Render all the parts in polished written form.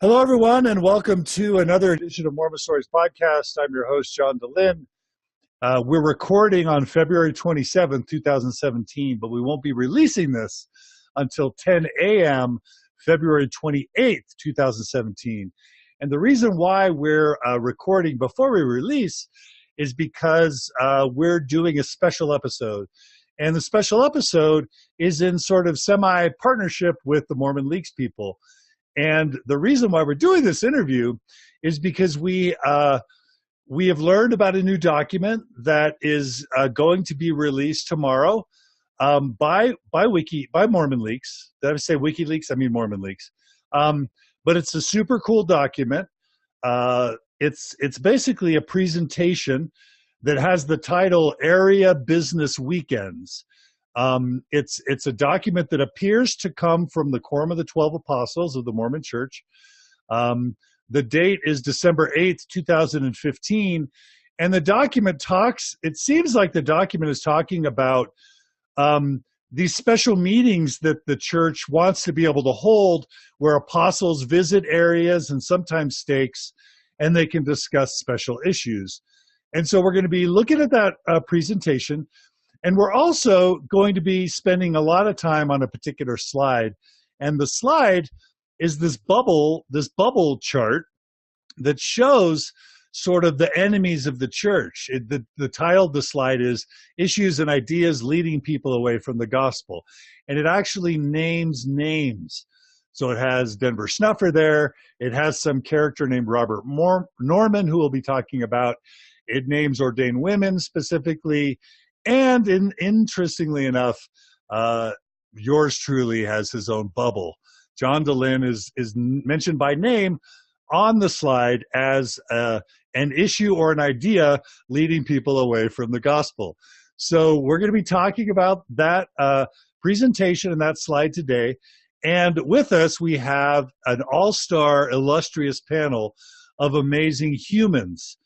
Hello, everyone, and welcome to another edition of Mormon Stories Podcast. I'm your host, John DeLynn. We're recording on February 27th, 2017, but we won't be releasing this until 10 a.m., February 28th, 2017. And the reason why we're recording before we release is because we're doing a special episode. And the special episode is in sort of semi-partnership with the Mormon Leaks people. And the reason why we're doing this interview is because we have learned about a new document that is going to be released tomorrow by Mormon Leaks. Did I say WikiLeaks? I mean Mormon Leaks. But it's a super cool document. It's basically a presentation that has the title Area Business Weekends. It's a document that appears to come from the Quorum of the 12 Apostles of the Mormon Church. The date is December 8th, 2015. And the document it seems like the document is talking about these special meetings that the church wants to be able to hold where apostles visit areas and sometimes stakes, and they can discuss special issues. And so we're going to be looking at that presentation. And we're also going to be spending a lot of time on a particular slide. And the slide is this bubble chart that shows sort of the enemies of the church. The title of the slide is Issues and Ideas Leading People Away from the Gospel. And it actually names names. So it has Denver Snuffer there. It has some character named Robert Norman, who we'll be talking about. It names ordained women specifically. And interestingly enough, yours truly has his own bubble. John DeLynn is mentioned by name on the slide as an issue or an idea leading people away from the gospel. So we're going to be talking about that presentation and that slide today. And with us, we have an all-star illustrious panel of amazing humans.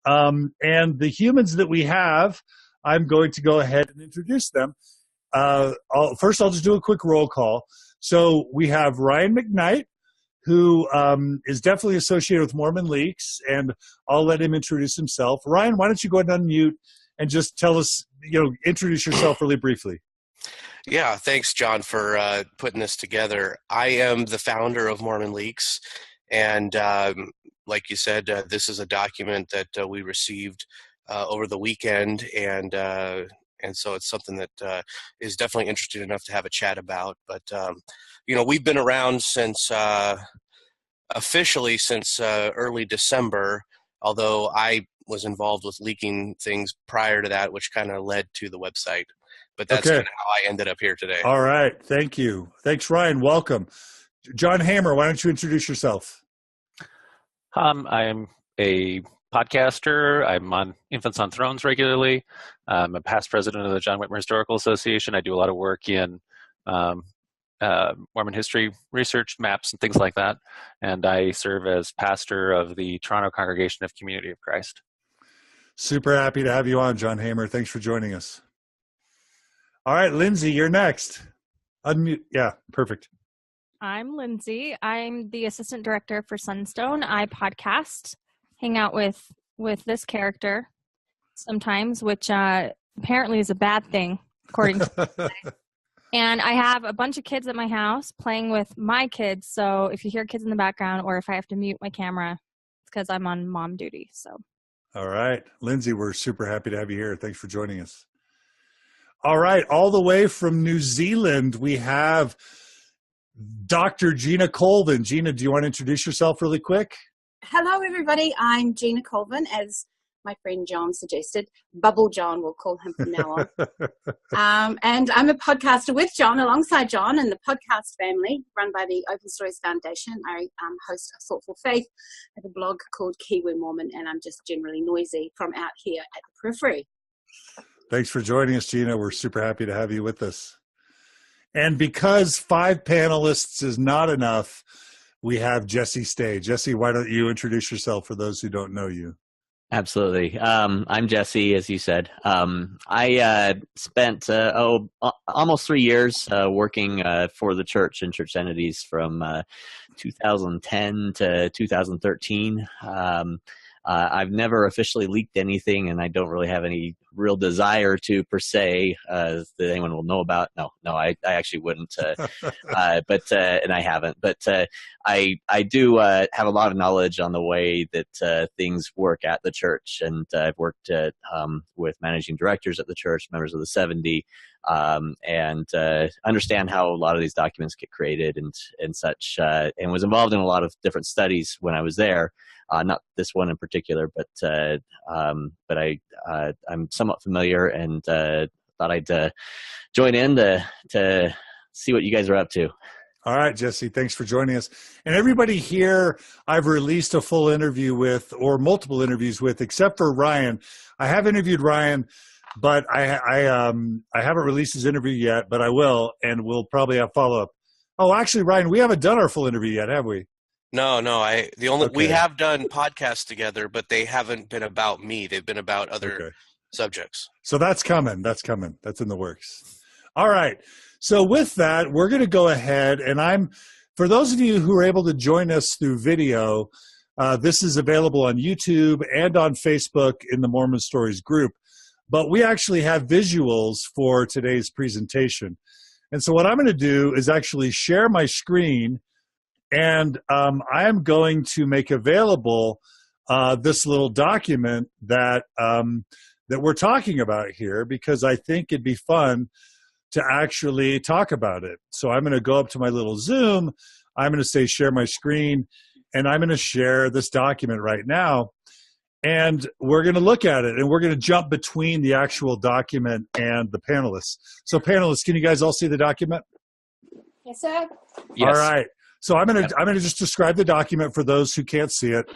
And the humans that we have, I'm going to go ahead and introduce them. First, I'll just do a quick roll call. So we have Ryan McKnight, who is definitely associated with Mormon Leaks, and I'll let him introduce himself. Ryan, why don't you go ahead and unmute and just tell us, introduce yourself really briefly. Yeah, thanks, John, for putting this together. I am the founder of Mormon Leaks, and like you said, this is a document that we received over the weekend, and so it's something that is definitely interesting enough to have a chat about. But we've been around officially since early December, although I was involved with leaking things prior to that, which kind of led to the website. But that's kind of how I ended up here today. All right, thank you. Thanks, Ryan. Welcome. John Hamer, why don't you introduce yourself? I am a podcaster. I'm on Infants on Thrones regularly. I'm a past president of the John Whitmer Historical Association. I do a lot of work in Mormon history research, maps, and things like that. And I serve as pastor of the Toronto Congregation of Community of Christ. Super happy to have you on, John Hamer. Thanks for joining us. All right, Lindsay, you're next. Unmute. Yeah, perfect. I'm Lindsay. I'm the assistant director for Sunstone. I podcast, hang out with this character sometimes, which apparently is a bad thing, according to And I have a bunch of kids at my house playing with my kids. So if you hear kids in the background or if I have to mute my camera, it's because I'm on mom duty. So. All right. Lindsay, we're super happy to have you here. Thanks for joining us. All right. All the way from New Zealand, we have Dr. Gina Colvin. Gina, do you want to introduce yourself really quick? Hello, everybody. I'm Gina Colvin, as my friend John suggested. Bubble John, we'll call him from now on. And I'm a podcaster with John, alongside John, and the podcast family run by the Open Stories Foundation. I host A Thoughtful Faith at a blog called Kiwi Mormon, and I'm just generally noisy from out here at the periphery. Thanks for joining us, Gina. We're super happy to have you with us. And because 5 panelists is not enough, we have Jesse Stay. Jesse, why don't you introduce yourself for those who don't know you? Absolutely. I'm Jesse, as you said. I spent almost 3 years working for the church and church entities from 2010 to 2013. I've never officially leaked anything, and I don't really have any real desire to, per se, that anyone will know about. No, I actually wouldn't. And I haven't. But I do have a lot of knowledge on the way that things work at the church, and I've worked with managing directors at the church, members of the 70, and understand how a lot of these documents get created and such, and was involved in a lot of different studies when I was there. Not this one in particular, but I'm somewhat familiar, and thought I'd join in to see what you guys are up to. All right, Jesse, thanks for joining us. And everybody here, I've released a full interview with, or multiple interviews with, except for Ryan. I have interviewed Ryan, but I haven't released his interview yet, but I will, and we'll probably have follow-up. Oh, actually, Ryan, we haven't done our full interview yet, have we? No. Okay. We have done podcasts together, but they haven't been about me. They've been about other subjects. So that's coming. That's in the works. All right. So with that, we're going to go ahead, and for those of you who are able to join us through video, this is available on YouTube and on Facebook in the Mormon Stories group. But we actually have visuals for today's presentation. And so what I'm going to do is actually share my screen, and I am going to make available this little document that we're talking about here, because I think it'd be fun to actually talk about it. So I'm going to go up to my little Zoom. I'm going to say share my screen, and I'm going to share this document right now. And we're going to look at it, and we're going to jump between the actual document and the panelists. So panelists, can you guys all see the document? Yes, sir. Yes. All right. So I'm going to just describe the document for those who can't see it.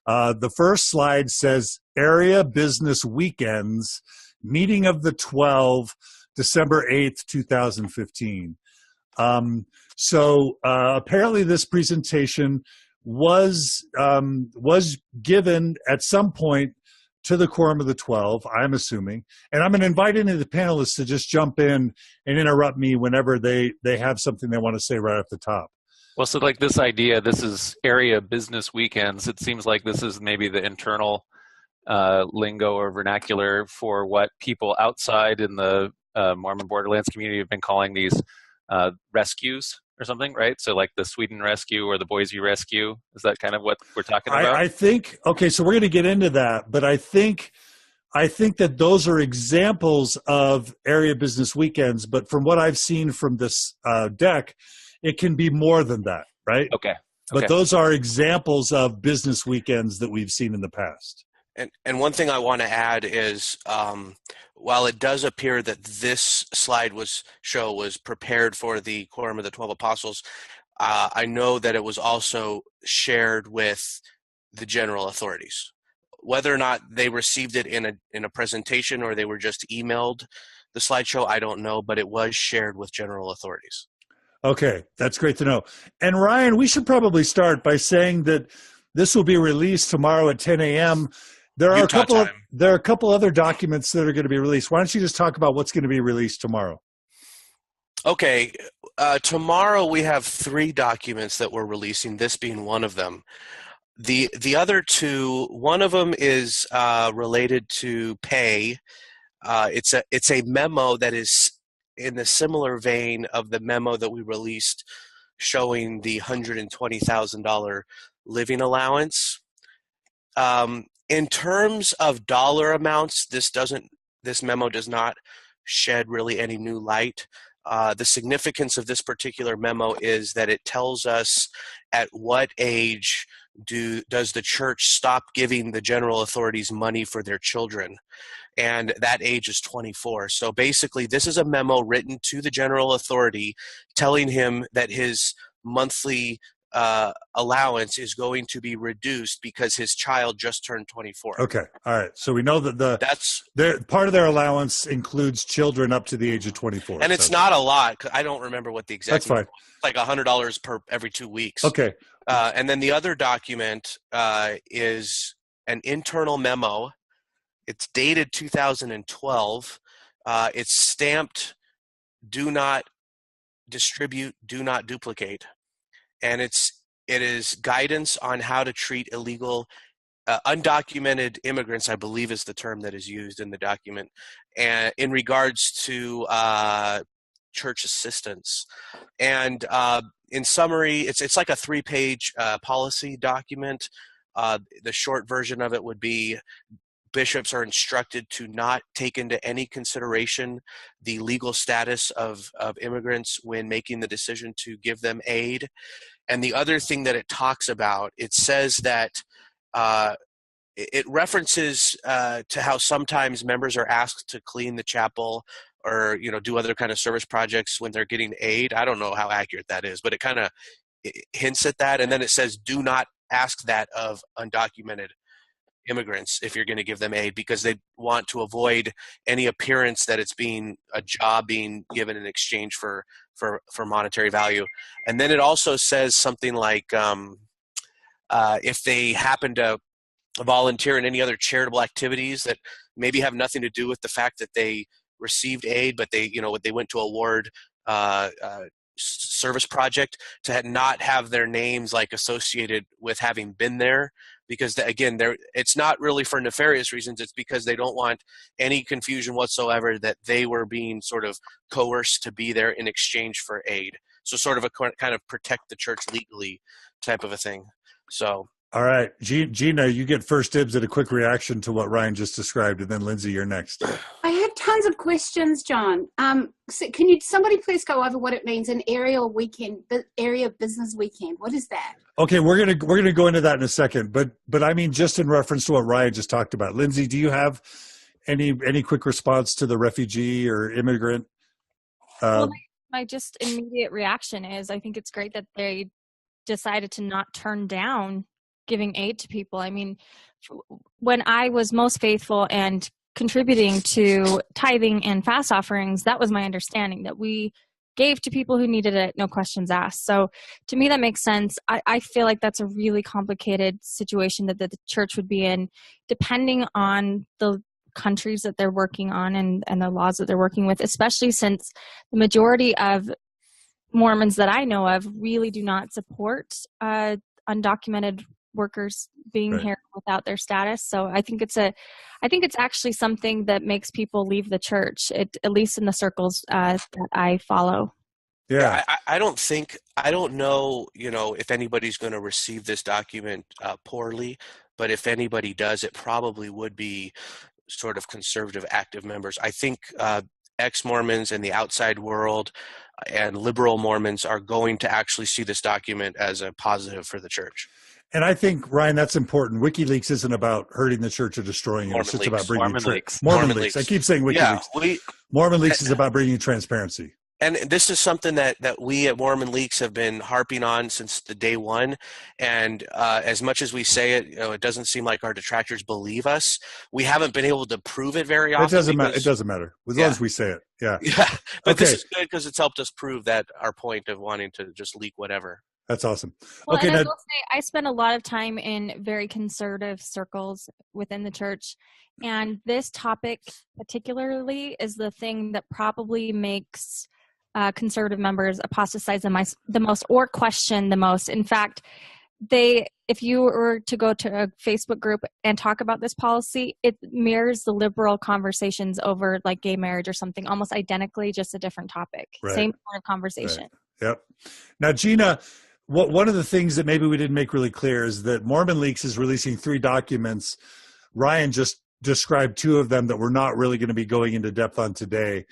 The first slide says Area Business Weekends, Meeting of the 12, December 8th, 2015. Apparently this presentation was given at some point to the Quorum of the 12, I'm assuming. And I'm going to invite any of the panelists to just jump in and interrupt me whenever they have something they want to say right off the top. Well, so like this idea, this is Area Business Weekends. It seems like this is maybe the internal lingo or vernacular for what people outside in the Mormon Borderlands community have been calling these rescues or something, right? So like the Sweden Rescue or the Boise Rescue. Is that kind of what we're talking about? I think, okay, so we're going to get into that, but I think that those are examples of Area Business Weekends, but from what I've seen from this deck, it can be more than that, right? Okay. But those are examples of business weekends that we've seen in the past. And one thing I want to add is, while it does appear that this slide was prepared for the Quorum of the 12 Apostles, I know that it was also shared with the general authorities. Whether or not they received it in a presentation or they were just emailed the slideshow, I don't know, but it was shared with general authorities. Okay, that's great to know. And Ryan, we should probably start by saying that this will be released tomorrow at 10 a.m. There are a couple other documents that are going to be released. Why don't you just talk about what's going to be released tomorrow? Okay, tomorrow we have 3 documents that we're releasing, this being one of them. The other 2, one of them is related to pay. It's a memo that is in the similar vein of the memo that we released showing the $120,000 living allowance. In terms of dollar amounts, this memo does not shed really any new light. The significance of this particular memo is that it tells us at what age does the church stop giving the general authorities money for their children, and that age is 24. So basically, this is a memo written to the general authority telling him that his monthly allowance is going to be reduced because his child just turned 24. Okay, all right. So we know that part of their allowance includes children up to the age of 24. And it's not a lot. I don't remember what the exact. That's fine. Like $100 per every 2 weeks. Okay. And then the other document is an internal memo. It's dated 2012. It's stamped "Do not distribute, do not duplicate," and it is guidance on how to treat illegal undocumented immigrants, I believe is the term that is used in the document, and in regards to church assistance. And in summary, it's like a 3-page policy document. The short version of it would be: bishops are instructed to not take into any consideration the legal status of immigrants when making the decision to give them aid. And the other thing that it talks about, it says that it references to how sometimes members are asked to clean the chapel or do other kind of service projects when they're getting aid. I don't know how accurate that is, but it kind of hints at that. And then it says, do not ask that of undocumented immigrants if you're going to give them aid, because they want to avoid any appearance that it's being a job being given in exchange for monetary value. And then it also says something like if they happen to volunteer in any other charitable activities that maybe have nothing to do with the fact that they received aid, but they went to a ward service project, to not have their names like associated with having been there, because again, it's not really for nefarious reasons. It's because they don't want any confusion whatsoever that they were being sort of coerced to be there in exchange for aid. So sort of a kind of protect the church legally type of a thing. So. All right, Gina, you get first dibs at a quick reaction to what Ryan just described, and then Lindsay, you're next. I have tons of questions, John. So can somebody please go over what it means, an area business weekend? What is that? Okay, we're gonna go into that in a second, but I mean, just in reference to what Ryan just talked about. Lindsay, do you have any quick response to the refugee or immigrant? Well, my just immediate reaction is, I think it's great that they decided to not turn down giving aid to people. I mean, when I was most faithful and contributing to tithing and fast offerings, that was my understanding, that we gave to people who needed it, no questions asked. So to me, that makes sense. I feel like that's a really complicated situation that the church would be in, depending on the countries that they're working on and the laws that they're working with, especially since the majority of Mormons that I know of really do not support undocumented workers being here without their status. So I think it's actually something that makes people leave the church, at least in the circles that I follow. Yeah, I don't know, if anybody's going to receive this document poorly, but if anybody does, it probably would be sort of conservative active members. I think ex-Mormons and the outside world and liberal Mormons are going to actually see this document as a positive for the church. And I think, Ryan, that's important. WikiLeaks isn't about hurting the church or destroying it. It's just about bringing Mormon leaks. I keep saying WikiLeaks. Yeah, Mormon leaks is about bringing transparency. And this is something that we at Mormon Leaks have been harping on since the day one. And as much as we say it, it doesn't seem like our detractors believe us. We haven't been able to prove it very often. It doesn't matter. It doesn't matter as long as we say it. Yeah. Yeah. But this is good because it's helped us prove that our point of wanting to just leak whatever. That's awesome. Well, okay, and I will say, I spend a lot of time in very conservative circles within the church, and this topic particularly is the thing that probably makes conservative members apostatize the most or question the most. In fact, if you were to go to a Facebook group and talk about this policy, it mirrors the liberal conversations over like gay marriage or something almost identically, just a different topic. Right. Same kind of conversation. Right. Yep. Now, Gina, one of the things that maybe we didn't make really clear is that Mormon Leaks is releasing 3 documents. Ryan just described 2 of them that we're not really going to be going into depth on today.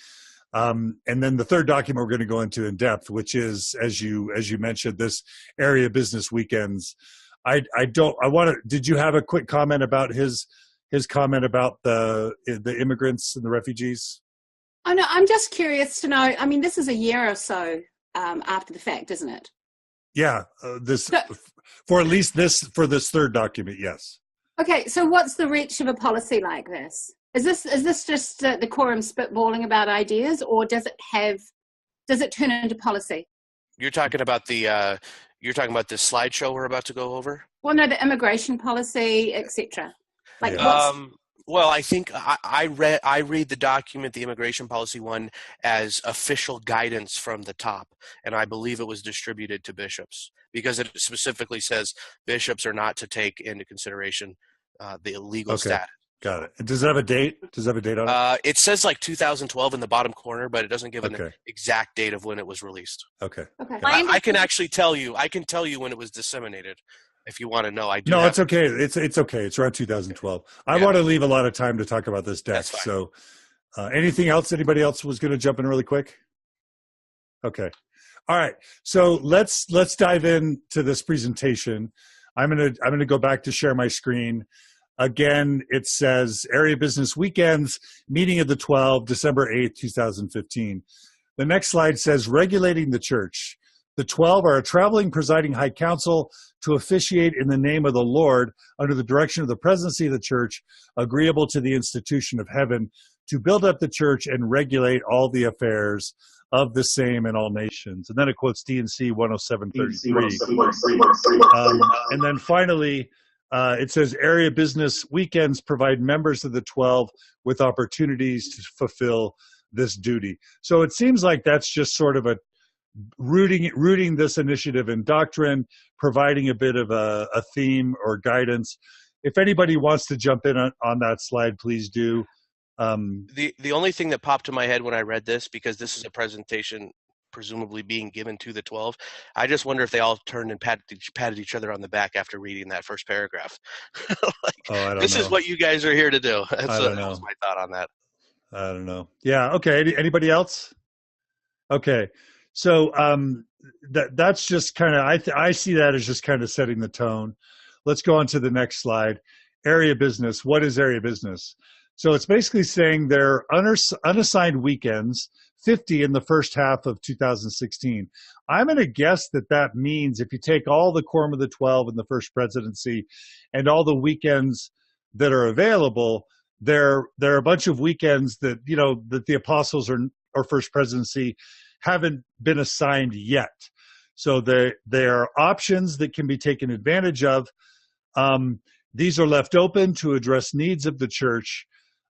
And then the third document we're going to go into in depth, which is, as you mentioned, this area business weekends. Did you have a quick comment about his comment about the immigrants and the refugees? Oh, no, I'm just curious to know. I mean, this is a year or so after the fact, isn't it? Yeah, for this third document, yes. Okay, so what's the reach of a policy like this? Is this just the Quorum spitballing about ideas, or does it turn into policy? You're talking about this slideshow we're about to go over? Well, no, the immigration policy, etc. Like Yeah. what's Well, I think I read the document, the immigration policy one, as official guidance from the top, and I believe it was distributed to bishops because it specifically says bishops are not to take into consideration the legal Okay. status. Got it. Does it have a date? Does it have a date on it? It says like 2012 in the bottom corner, but it doesn't give an Okay. exact date of when it was released. Okay. okay? I can actually tell you. I can tell you when it was disseminated, if you want to know. I do. No, have it's okay. It's okay. It's around 2012. I Yeah. want to leave a lot of time to talk about this deck. That's fine. So, anything else? Anybody else was going to jump in really quick? Okay. All right. So let's dive into this presentation. I'm gonna go back to share my screen. Again, it says Area Business Weekends, meeting of the 12, December 8th, 2015. The next slide says regulating the church. The 12 are a traveling presiding high council to officiate in the name of the Lord under the direction of the presidency of the church, agreeable to the institution of heaven, to build up the church and regulate all the affairs of the same in all nations. And then it quotes D&C 107.33. And then finally, it says area business weekends provide members of the 12 with opportunities to fulfill this duty. So it seems like that's just sort of a rooting this initiative in doctrine, providing a bit of a theme or guidance. If anybody wants to jump in on that slide, please do. The only thing that popped to my head when I read this, because this is a presentation presumably being given to the 12, I just wonder if they all turned and patted each other on the back after reading that first paragraph. This is what you guys are here to do. That was my thought on that. I don't know. Yeah. Okay. Anybody else? Okay. So that's just kind of I see that as just kind of setting the tone. Let's go on to the next slide. Area business. What is area business? So it's basically saying there are unassigned weekends, 50 in the first half of 2016. I'm going to guess that means if you take all the Quorum of the 12 in the first presidency and all the weekends that are available, there are a bunch of weekends that that the apostles or first presidency haven't been assigned yet. So there are options that can be taken advantage of. These are left open to address needs of the church.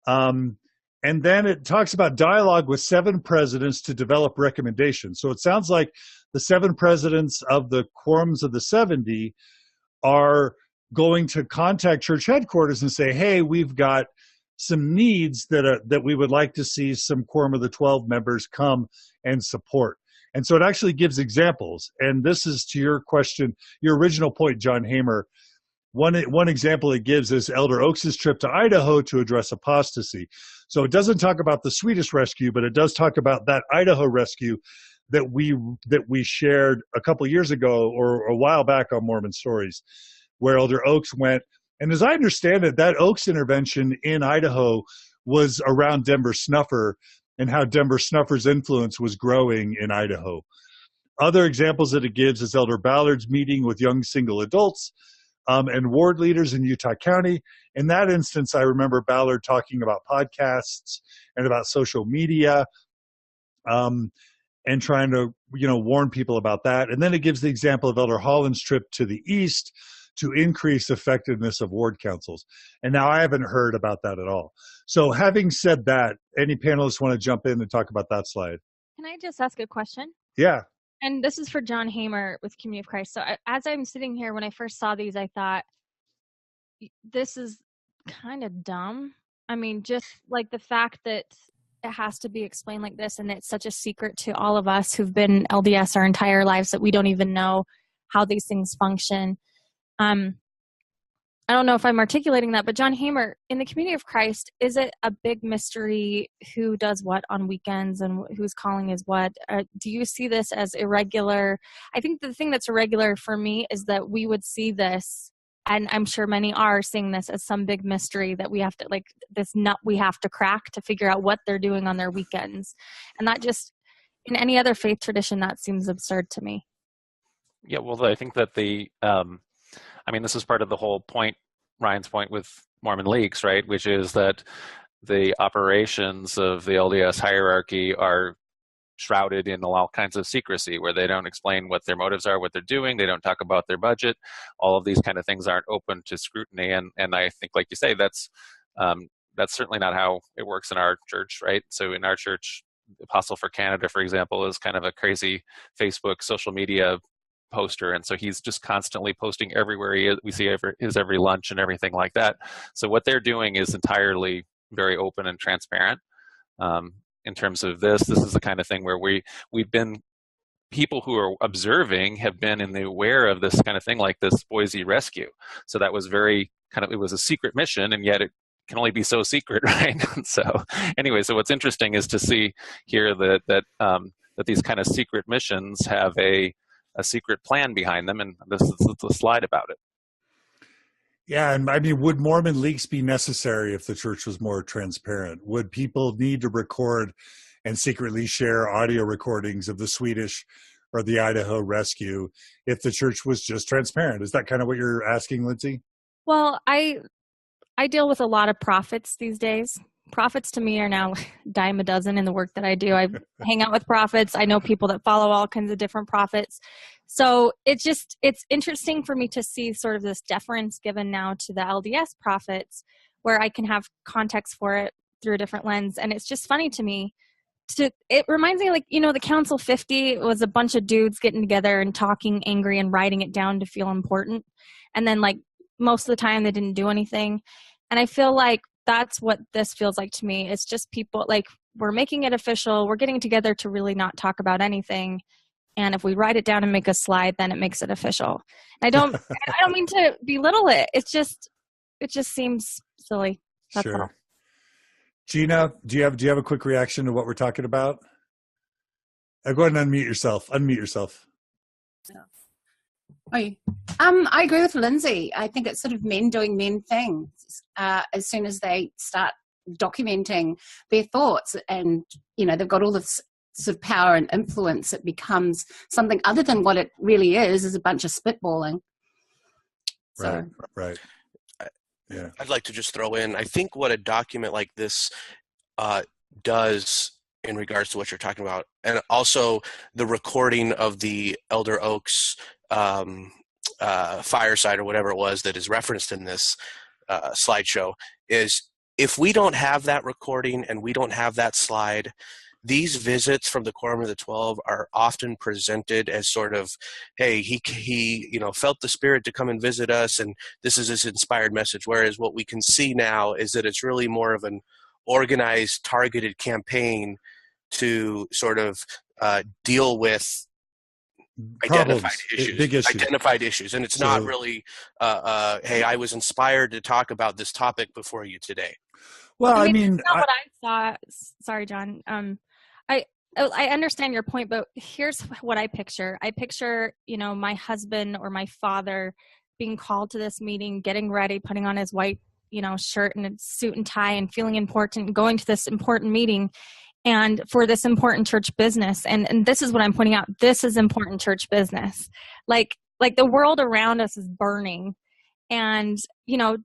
And then it talks about dialogue with 7 presidents to develop recommendations. So it sounds like the 7 presidents of the quorums of the 70 are going to contact church headquarters and say, hey, we've got some needs that we would like to see some Quorum of the 12 members come and support. And so it actually gives examples. And this is to your question, your original point, John Hamer. One example it gives is Elder Oaks' trip to Idaho to address apostasy. So it doesn't talk about the Swedish rescue, but it does talk about that Idaho rescue that we shared a couple years ago or a while back on Mormon Stories, where Elder Oaks went. And as I understand it, that Oaks intervention in Idaho was around Denver Snuffer and how Denver Snuffer's influence was growing in Idaho. Other examples that it gives is Elder Ballard's meeting with young single adults and ward leaders in Utah County. In that instance, I remember Ballard talking about podcasts and about social media and trying to warn people about that. And then it gives the example of Elder Holland's trip to the east to increase effectiveness of ward councils. And now I haven't heard about that at all. So having said that, any panelists want to jump in and talk about that slide? Can I just ask a question? Yeah. And this is for John Hamer with Community of Christ. So as I'm sitting here, when I first saw these, I thought, this is kind of dumb. I mean, just like the fact that it has to be explained like this, and it's such a secret to all of us who've been LDS our entire lives that we don't even know how these things function. I don't know if I'm articulating that, but John Hamer, in the Community of Christ, is it a big mystery who does what on weekends and whose calling is what? Do you see this as irregular? I think the thing that's irregular for me is that we would see this, and I'm sure many are seeing this as some big mystery that we have to, like, this nut we have to crack to figure out what they're doing on their weekends. And that just, in any other faith tradition, that seems absurd to me. Yeah, well, I think that this is part of the whole point, Ryan's point with Mormon leaks, right? Which is that the operations of the LDS hierarchy are shrouded in all kinds of secrecy, where they don't explain what their motives are, what they're doing. They don't talk about their budget. All of these kind of things aren't open to scrutiny. And I think, like you say, that's certainly not how it works in our church, right? So in our church, Apostle for Canada, for example, is kind of a crazy Facebook social media poster, and so he's just constantly posting everywhere he is. We see his every lunch and everything like that. So what they're doing is entirely very open and transparent. In terms of this is the kind of thing where we've been, people who are observing have been in the aware of this kind of thing, like this Boise rescue. So that was very kind of, it was a secret mission, and yet it can only be so secret, right? So anyway, so what's interesting is to see here that these kind of secret missions have a secret plan behind them, and this is the slide about it. Yeah, and I mean, would Mormon leaks be necessary if the church was more transparent? Would people need to record and secretly share audio recordings of the Swedish or the Idaho rescue if the church was just transparent? Is that kind of what you're asking, Lindsay? Well, I deal with a lot of prophets these days. Prophets to me are now a dime a dozen in the work that I do. I hang out with prophets. I know people that follow all kinds of different prophets. So it's interesting for me to see sort of this deference given now to the LDS prophets, where I can have context for it through a different lens. And it's just funny to me. It reminds me, like, the Council 50 was a bunch of dudes getting together and talking angry and writing it down to feel important. And then, like, most of the time they didn't do anything. And I feel like that's what this feels like to me. It's just people, like, we're making it official. We're getting together to really not talk about anything. And if we write it down and make a slide, then it makes it official. I don't mean to belittle it. It just seems silly. That's Sure. all. Gina, do you have a quick reaction to what we're talking about? Go ahead and unmute yourself. I agree with Lindsay. I think it's sort of men doing men things. As soon as they start documenting their thoughts, and they've got all this sort of power and influence, it becomes something other than what it really is a bunch of spitballing. So. Right. Yeah. I'd like to just throw in, I think what a document like this does in regards to what you're talking about, and also the recording of the Elder Oaks fireside or whatever it was that is referenced in this slideshow, is if we don't have that recording and we don't have that slide, these visits from the Quorum of the 12 are often presented as sort of, hey, he felt the Spirit to come and visit us, and this is his inspired message. Whereas what we can see now is that it's really more of an organized, targeted campaign to sort of deal with identified issues. And it's not really, hey, I was inspired to talk about this topic before you today. Well, I mean that's not what I saw. Sorry, John. I understand your point, but here's what I picture. I picture, my husband or my father being called to this meeting, getting ready, putting on his white, shirt and a suit and tie, and feeling important, going to this important meeting and for this important church business. And this is what I'm pointing out. This is important church business. Like the world around us is burning. And,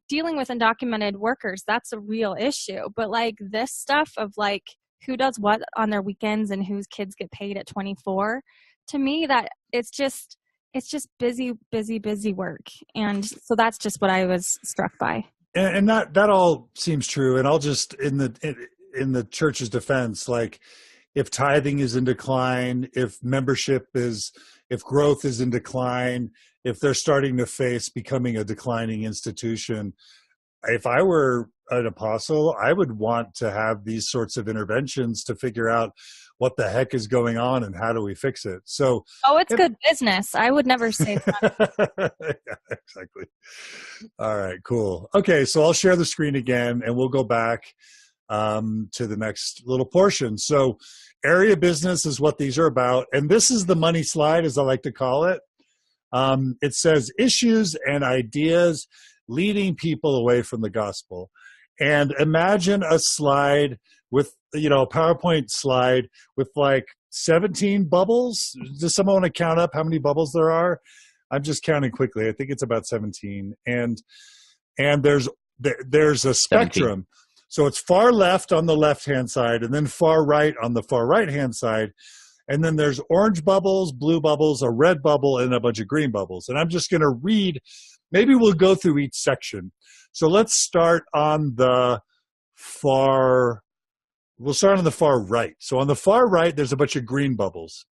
dealing with undocumented workers, that's a real issue. But like this stuff of like who does what on their weekends and whose kids get paid at 24, to me, that it's just busy work. And so that's just what I was struck by. And that all seems true. And I'll just, in the church's defense, like if tithing is in decline, if growth is in decline, if they're starting to face becoming a declining institution, if I were an apostle, I would want to have these sorts of interventions to figure out what the heck is going on and how do we fix it. So, it's good business. I would never say that. Yeah, exactly. All right, cool. Okay, so I'll share the screen again, and we'll go back to the next little portion. So area business is what these are about. And this is the money slide, as I like to call it. It says issues and ideas leading people away from the gospel. And imagine a slide with, a PowerPoint slide with like 17 bubbles. Does someone want to count up how many bubbles there are? I'm just counting quickly. I think it's about 17. And there's a spectrum. 17. So it's far left on the left-hand side and then far right on the far right-hand side. And then there's orange bubbles, blue bubbles, a red bubble, and a bunch of green bubbles. And I'm just going to read, maybe we'll go through each section. So let's start on the far right. So on the far right, there's a bunch of green bubbles.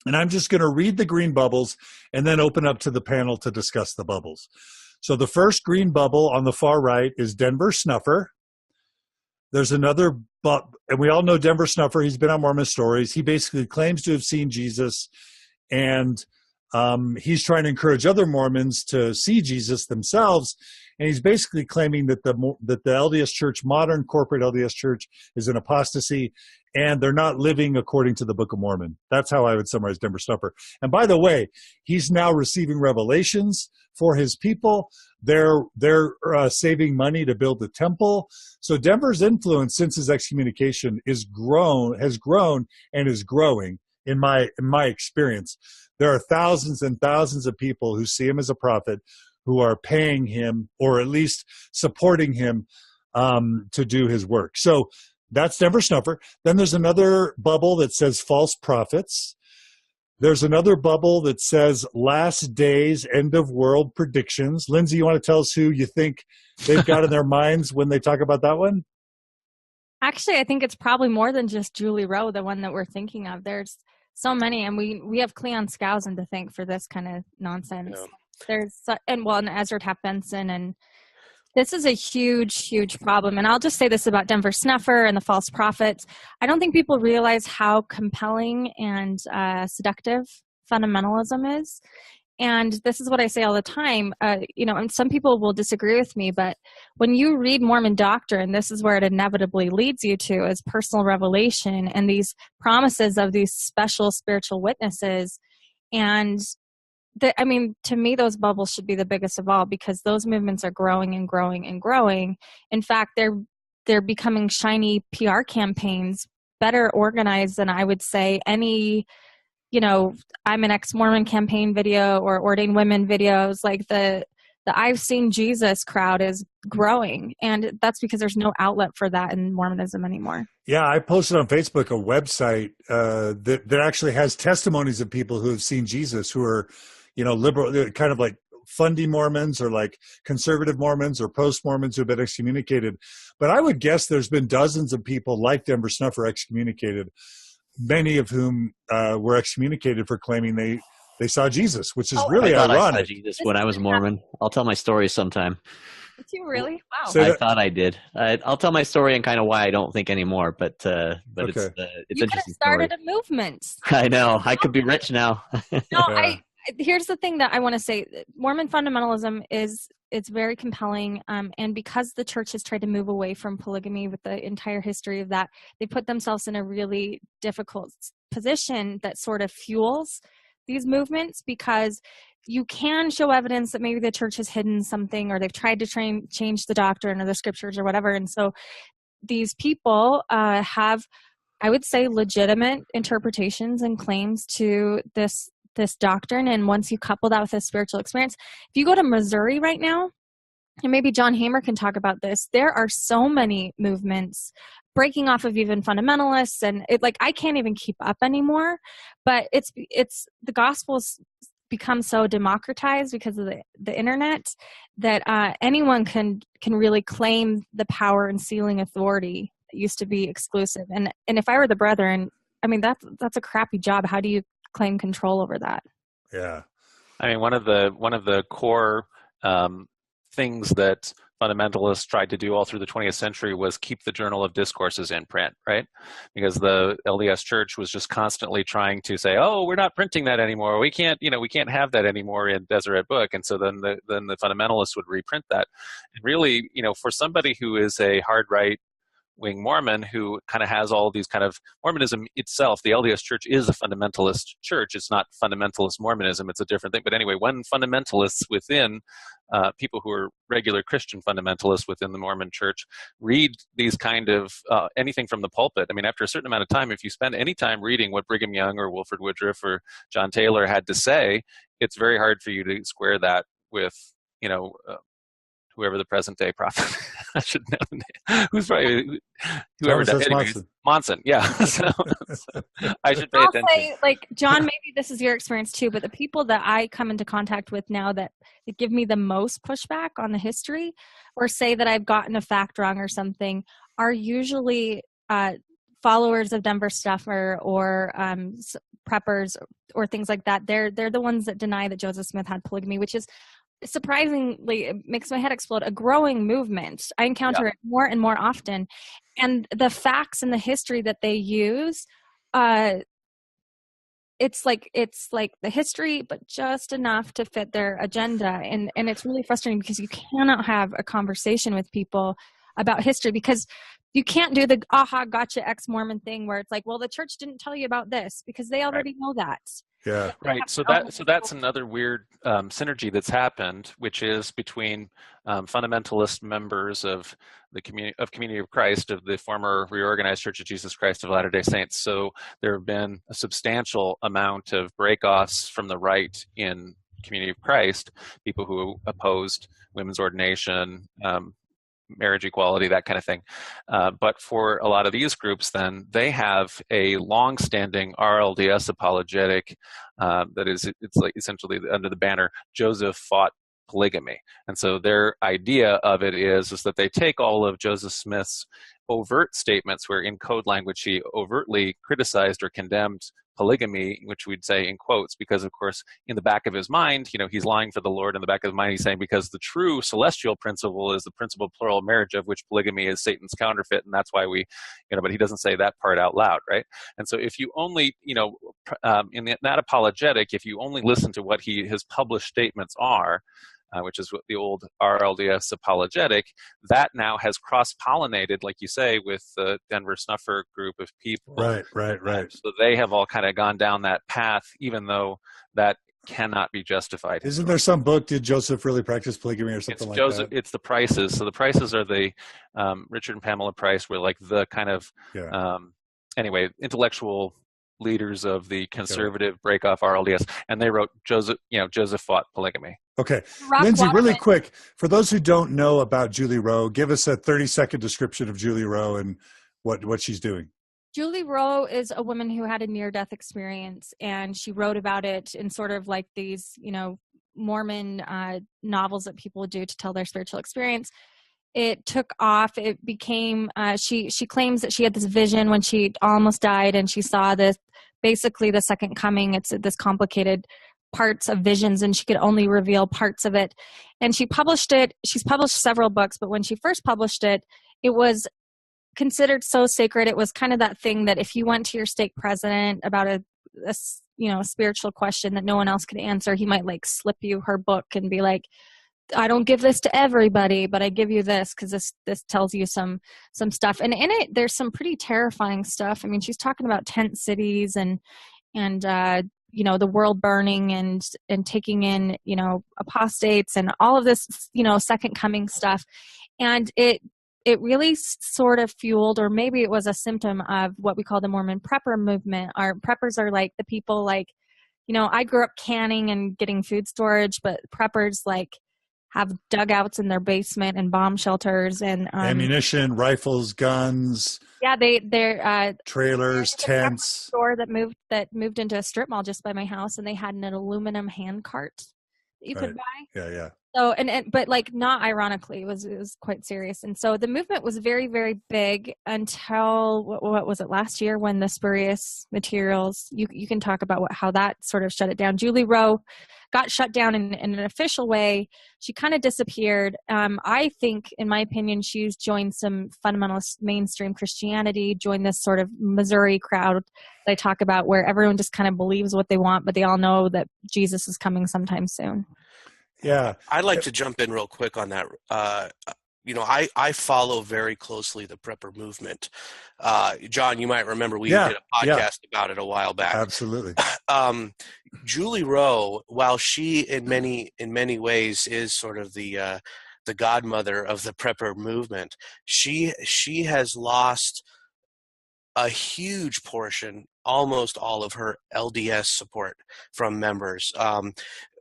And I'm just going to read the green bubbles and then open up to the panel to discuss the bubbles. So the first green bubble on the far right is Denver Snuffer. There's another, and we all know Denver Snuffer. He's been on Mormon Stories. He basically claims to have seen Jesus, and he's trying to encourage other Mormons to see Jesus themselves. And he's basically claiming that the LDS Church, modern corporate LDS Church, is an apostasy, and they're not living according to the Book of Mormon. That's how I would summarize Denver Snuffer. And by the way, he's now receiving revelations for his people. They're saving money to build the temple. So Denver's influence since his excommunication has grown and is growing in my experience. There are thousands and thousands of people who see him as a prophet, who are paying him or at least supporting him to do his work. So that's Denver Snuffer. Then there's another bubble that says false prophets. There's another bubble that says last days, end of world predictions. Lindsay, you want to tell us who you think they've got in their minds when they talk about that one? Actually, I think it's probably more than just Julie Rowe, the one that we're thinking of. There's so many, and we have Cleon Skousen to thank for this kind of nonsense. Yeah. And Ezra Taft Benson, and this is a huge, huge problem. And I'll just say this about Denver Snuffer and the false prophets. I don't think people realize how compelling and seductive fundamentalism is. And this is what I say all the time. And some people will disagree with me, but when you read Mormon doctrine, this is where it inevitably leads you to, is personal revelation and these promises of these special spiritual witnesses. And to me, those bubbles should be the biggest of all, because those movements are growing and growing and growing. In fact, they're becoming shiny PR campaigns, better organized than I would say any, I'm an ex-Mormon campaign video or ordained women videos. Like the I've seen Jesus crowd is growing, and that's because there's no outlet for that in Mormonism anymore. Yeah, I posted on Facebook a website that actually has testimonies of people who have seen Jesus, who are, liberal, kind of like fundy Mormons or like conservative Mormons or post-Mormons who have been excommunicated. But I would guess there's been dozens of people like Denver Snuffer excommunicated, many of whom were excommunicated for claiming they saw Jesus, which is really ironic. I saw Jesus when I was Mormon. I'll tell my story sometime. Did you really? Wow. I thought I did. I'll tell my story and kind of why I don't think anymore. But okay. It's you could have started a movement. I know. I could be rich now. No, here's the thing that I want to say. Mormon fundamentalism it's very compelling, and because the church has tried to move away from polygamy with the entire history of that, they put themselves in a really difficult position that sort of fuels these movements, because you can show evidence that maybe the church has hidden something, or they've tried to change the doctrine or the scriptures or whatever. And so these people have, I would say, legitimate interpretations and claims to this doctrine. And once you couple that with a spiritual experience, if you go to Missouri right now, and maybe John Hamer can talk about this, there are so many movements breaking off of even fundamentalists, and I can't even keep up anymore. But it's the gospel's become so democratized because of the internet that anyone can really claim the power and sealing authority that used to be exclusive. And if I were the brethren, that's a crappy job. How do you claim control over that? Yeah. One of the core things that fundamentalists tried to do all through the 20th century was keep the Journal of Discourses in print, right? Because the LDS Church was just constantly trying to say, "Oh, we're not printing that anymore. We can't have that anymore in Deseret Book." And so then the fundamentalists would reprint that. And really, for somebody who is a hard right wing Mormon who kind of has all these kind of Mormonism itself, the LDS Church is a fundamentalist church. It's not fundamentalist Mormonism. It's a different thing. But anyway, when fundamentalists within people who are regular Christian fundamentalists within the Mormon Church read these kind of anything from the pulpit, after a certain amount of time, if you spend any time reading what Brigham Young or Wilford Woodruff or John Taylor had to say, it's very hard for you to square that with, whoever the present day prophet. I should know the name. Who's probably whoever Thomas S. anyway, Monson. Monson. Yeah. So I should pay I'll attention. say, like, John, maybe this is your experience too, but the people that I come into contact with now that give me the most pushback on the history or say that I've gotten a fact wrong or something are usually followers of Denver Stuffer or preppers or things like that. They're the ones that deny that Joseph Smith had polygamy, which is surprisingly, it makes my head explode, a growing movement. I encounter it more and more often. And the facts and the history that they use, it's like the history, but just enough to fit their agenda. And it's really frustrating because you cannot have a conversation with people about history because you can't do the aha gotcha ex-Mormon thing where it's like, well, the church didn't tell you about this because they already know that. Yeah. Right. So that's another weird synergy that's happened, which is between fundamentalist members of the Community of Christ, of the former reorganized Church of Jesus Christ of Latter-day Saints. So there have been a substantial amount of breakoffs from the right in Community of Christ, people who opposed women's ordination, marriage equality, that kind of thing. But for a lot of these groups, then they have a long-standing RLDS apologetic that is, it's like essentially under the banner, Joseph fought polygamy. And so their idea of it is that they take all of Joseph Smith's overt statements where in code language he overtly criticized or condemned polygamy, which we'd say in quotes, because of course in the back of his mind, he's lying for the Lord. In the back of his mind, he's saying because the true celestial principle is the principle of plural marriage, of which polygamy is Satan's counterfeit, and that's why we, but he doesn't say that part out loud, right? And so if you only, in that apologetic, if you only listen to what his published statements are, which is what the old RLDS apologetic, that now has cross-pollinated, like you say, with the Denver Snuffer group of people. Right. So they have all kind of gone down that path, even though that cannot be justified. Isn't there some book, Did Joseph Really Practice Polygamy or something that? It's the Prices. So the Prices are the Richard and Pamela Price were like the kind of, anyway, intellectual leaders of the conservative breakoff RLDS, and they wrote Joseph fought polygamy. Okay. Rock Lindsay, Waterman. really quick, for those who don't know about Julie Rowe, give us a 30-second description of Julie Rowe and what she's doing. Julie Rowe is a woman who had a near-death experience, and she wrote about it in sort of like these, Mormon novels that people do to tell their spiritual experience. It took off. It became, she claims that she had this vision when she almost died, and she saw this, basically the second coming. It's this complicated parts of visions, and she could only reveal parts of it. And she published it. She's published several books, but when she first published it, it was considered so sacred. It was kind of that thing that if you went to your stake president about a spiritual question that no one else could answer, he might like slip you her book and be like, I don't give this to everybody, but I give you this because this tells you some stuff. And in it, there's some pretty terrifying stuff. I mean, she's talking about tent cities and the world burning and taking in, apostates and all of this, second coming stuff. And it really sort of fueled, or maybe it was a symptom of what we call the Mormon prepper movement. Our preppers are like the people like, I grew up canning and getting food storage, but preppers like have dugouts in their basement and bomb shelters and ammunition, rifles, guns. Yeah, they're trailers, tents. Store that moved into a strip mall just by my house, and they had an aluminum hand cart that you could buy. Yeah. So but like not ironically, it was quite serious. And so the movement was very, very big until what was it, last year, when the spurious materials, you can talk about how that sort of shut it down. Julie Rowe got shut down in an official way. She kind of disappeared. I think, in my opinion, she's joined some fundamentalist mainstream Christianity, joined this sort of Missouri crowd that I talk about, where everyone just kind of believes what they want, but they all know that Jesus is coming sometime soon. Yeah. I'd like to jump in real quick on that. I follow very closely the prepper movement. John, you might remember we did a podcast about it a while back. Absolutely. Julie Rowe, while she in many ways is sort of the godmother of the prepper movement, she has lost a huge portion, almost all of her LDS support from members.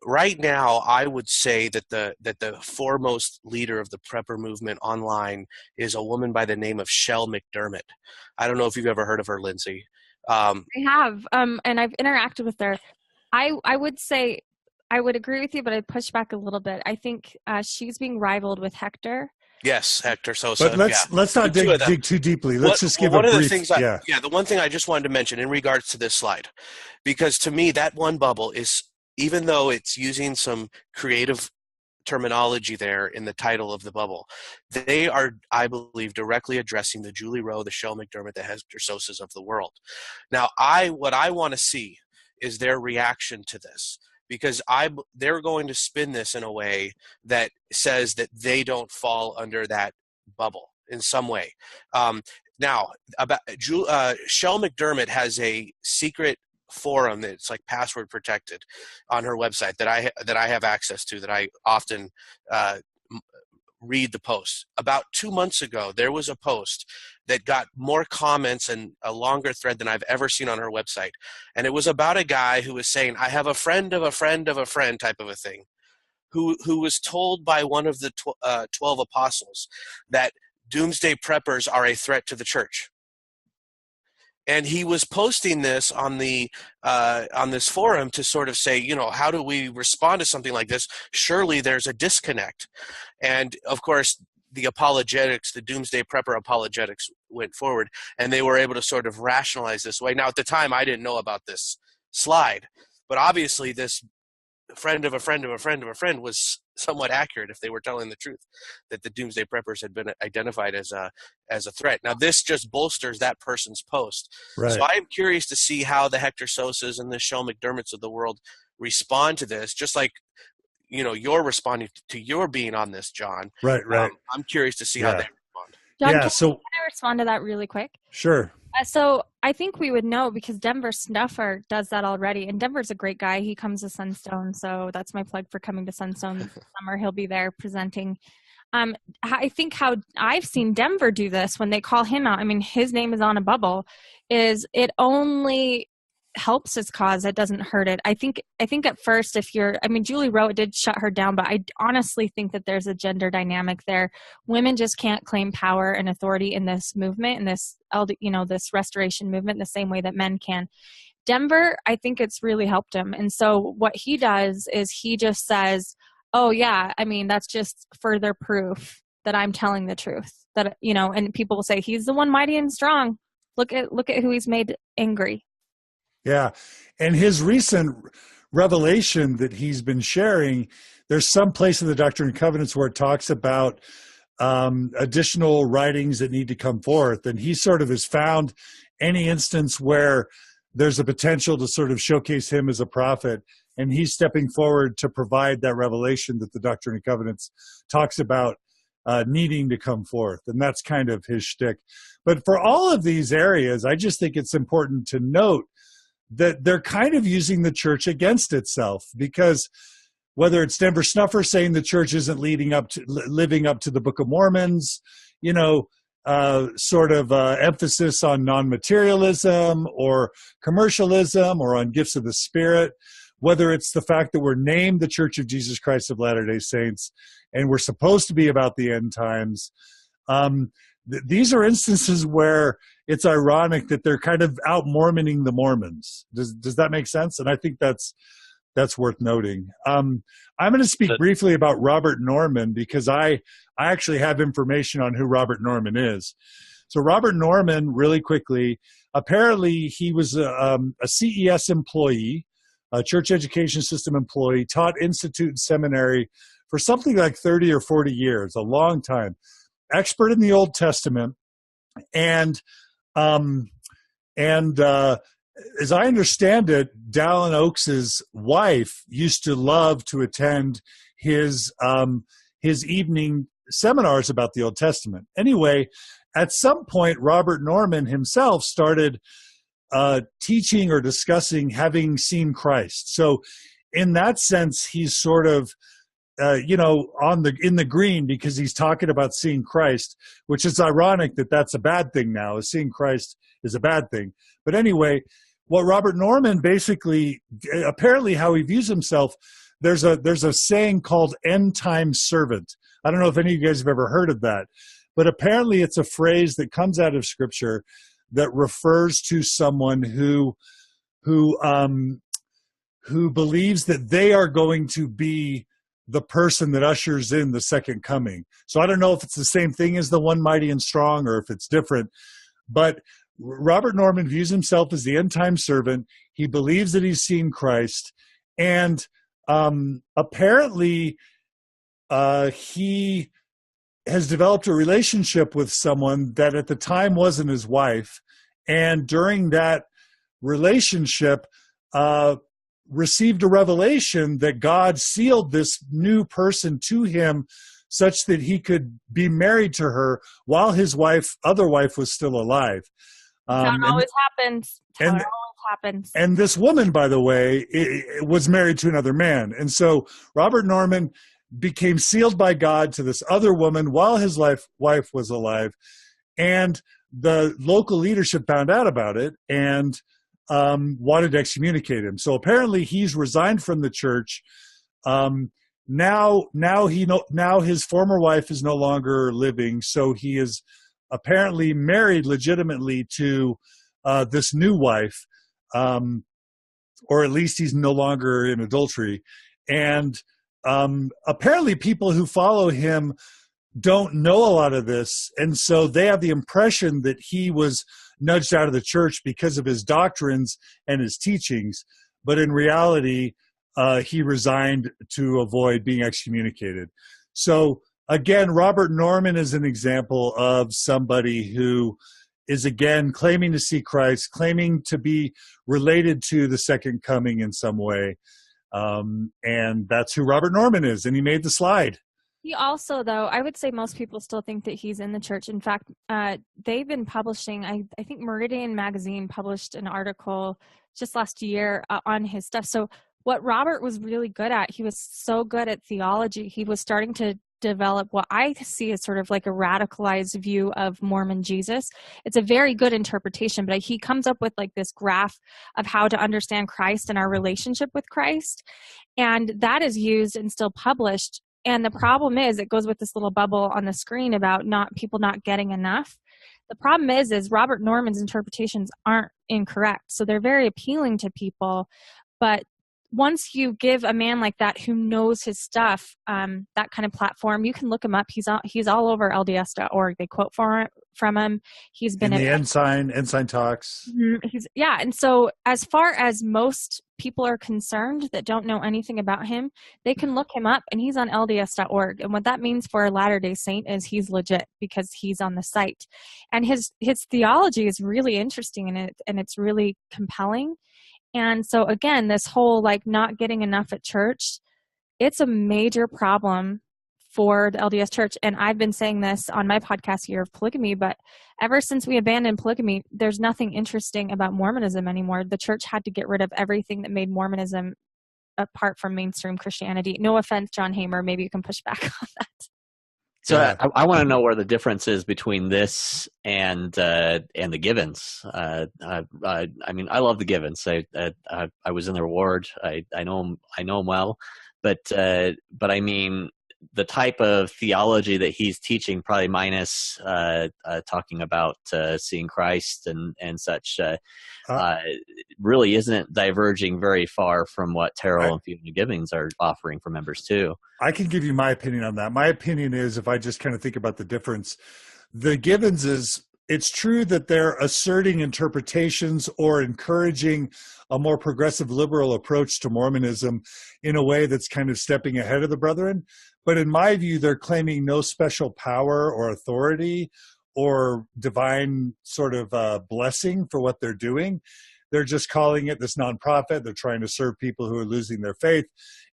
right now, I would say that the foremost leader of the prepper movement online is a woman by the name of Shell McDermott. I don't know if you've ever heard of her, Lindsay. I have, and I've interacted with her. I would say I would agree with you, but I'd push back a little bit. I think she's being rivaled with Hector. Yes, Hector Sosa. But let's not dig too deeply. Let's just give a brief. The one thing I just wanted to mention in regards to this slide, because to me that one bubble is, even though it's using some creative terminology there in the title of the bubble, they are, I believe, directly addressing the Julie Rowe, the Shell McDermott, the Hector Sosas of the world. Now, what I want to see is their reaction to this, because they're going to spin this in a way that says that they don't fall under that bubble in some way. Now, Shell McDermott has a secret forum that's like password protected on her website that I have access to, that I often read the posts. About 2 months ago, there was a post that got more comments and a longer thread than I've ever seen on her website. And it was about a guy who was saying, I have a friend of a friend of a friend type of a thing, who was told by one of the 12 apostles that doomsday preppers are a threat to the church. And he was posting this on this forum to sort of say, how do we respond to something like this? Surely there's a disconnect. And of course, the apologetics, the doomsday prepper apologetics went forward, and they were able to sort of rationalize this way. Now, at the time, I didn't know about this slide, but obviously this friend of a friend of a friend of a friend was somewhat accurate if they were telling the truth, that the doomsday preppers had been identified as a threat. Now, this just bolsters that person's post. Right. So I am curious to see how the Hector Sosas and the Shell McDermotts of the world respond to this, just like you're responding to your being on this, John. Right. I'm curious to see how they respond. John, can I respond to that really quick? Sure. So I think we would know, because Denver Snuffer does that already. And Denver's a great guy. He comes to Sunstone. So that's my plug for coming to Sunstone this summer. He'll be there presenting. I think how I've seen Denver do this when they call him out, I mean, his name is on a bubble, is it only helps his cause. It doesn't hurt it. I think at first, Julie Rowe did shut her down, but I honestly think that there's a gender dynamic there. Women just can't claim power and authority in this movement, in this, this restoration movement, the same way that men can. Denver, I think it's really helped him. And so what he does is he just says, oh yeah, I mean, that's just further proof that I'm telling the truth, that, and people will say he's the one mighty and strong. Look at who he's made angry. Yeah. And his recent revelation that he's been sharing, there's some place in the Doctrine and Covenants where it talks about additional writings that need to come forth. And he sort of has found any instance where there's a potential to sort of showcase him as a prophet. And he's stepping forward to provide that revelation that the Doctrine and Covenants talks about needing to come forth. And that's kind of his shtick. But for all of these areas, I just think it's important to note that they're kind of using the church against itself, because whether it's Denver Snuffer saying the church isn't living up to the Book of Mormon's, emphasis on non-materialism or commercialism or on gifts of the Spirit, whether it's the fact that we're named the Church of Jesus Christ of Latter-day Saints and we're supposed to be about the end times. These are instances where it's ironic that they're kind of out Mormoning the Mormons. Does that make sense? And I think that's worth noting. I'm going to speak briefly about Robert Norman, because I actually have information on who Robert Norman is. So Robert Norman, really quickly, apparently he was a CES employee, a church education system employee, taught institute and seminary for something like 30 or 40 years, a long time. Expert in the Old Testament, and as I understand it, Dallin Oakes's wife used to love to attend his evening seminars about the Old Testament. Anyway, at some point, Robert Norman himself started teaching or discussing having seen Christ. So, in that sense, he's sort of in the green, because he's talking about seeing Christ, which is ironic that that's a bad thing now. Seeing Christ is a bad thing. But anyway, what Robert Norman basically, apparently how he views himself, there's a saying called end time servant. I don't know if any of you guys have ever heard of that, but apparently it's a phrase that comes out of Scripture that refers to someone who believes that they are going to be the person that ushers in the second coming. So I don't know if it's the same thing as the one mighty and strong or if it's different, but Robert Norman views himself as the end time servant. He believes that he's seen Christ, and apparently he has developed a relationship with someone that at the time wasn't his wife, and during that relationship received a revelation that God sealed this new person to him such that he could be married to her while his other wife was still alive. That always happens. It always happens. And this woman, by the way, was married to another man. And so Robert Norman became sealed by God to this other woman while his wife was alive. And the local leadership found out about it and wanted to excommunicate him. So apparently he's resigned from the church. Now his former wife is no longer living, so he is apparently married legitimately to this new wife, or at least he's no longer in adultery. And apparently people who follow him don't know a lot of this, and so they have the impression that he was nudged out of the church because of his doctrines and his teachings, but in reality, he resigned to avoid being excommunicated. So again, Robert Norman is an example of somebody who is again claiming to see Christ, claiming to be related to the second coming in some way, and that's who Robert Norman is, and he made the slide. He also, though, I would say most people still think that he's in the church. In fact, they've been publishing, I think Meridian Magazine published an article just last year on his stuff. So what Robert was really good at, he was so good at theology. He was starting to develop what I see as sort of like a radicalized view of Mormon Jesus. It's a very good interpretation, but he comes up with like this graph of how to understand Christ and our relationship with Christ. And that is used and still published. And the problem is, it goes with this little bubble on the screen about people not getting enough. The problem is Robert Norman's interpretations aren't incorrect. So they're very appealing to people. But once you give a man like that who knows his stuff, that kind of platform, you can look him up. He's all over LDS.org. They quote from him. He's been in the Ensign Talks. And so as far as most people are concerned that don't know anything about him, they can look him up, and he's on LDS.org. And what that means for a Latter-day Saint is he's legit because he's on the site. And his theology is really interesting, and it's really compelling. And so again, this whole like not getting enough at church, it's a major problem for the LDS church. And I've been saying this on my podcast, Year of Polygamy, but ever since we abandoned polygamy, there's nothing interesting about Mormonism anymore. The church had to get rid of everything that made Mormonism apart from mainstream Christianity. No offense, John Hamer, maybe you can push back on that. So I want to know where the difference is between this and the Givens. I mean, I love the Givens. I was in their ward. I know them well, but I mean, the type of theology that he's teaching, probably minus talking about seeing Christ and such, really isn't diverging very far from what Terrell and Fiona Givens are offering for members too. I can give you my opinion on that. My opinion is, if I just kind of think about the difference, the Givens is, it's true that they're asserting interpretations or encouraging a more progressive liberal approach to Mormonism in a way that's kind of stepping ahead of the brethren. But in my view, they're claiming no special power or authority or divine sort of blessing for what they're doing. They're just calling it this nonprofit. They're trying to serve people who are losing their faith.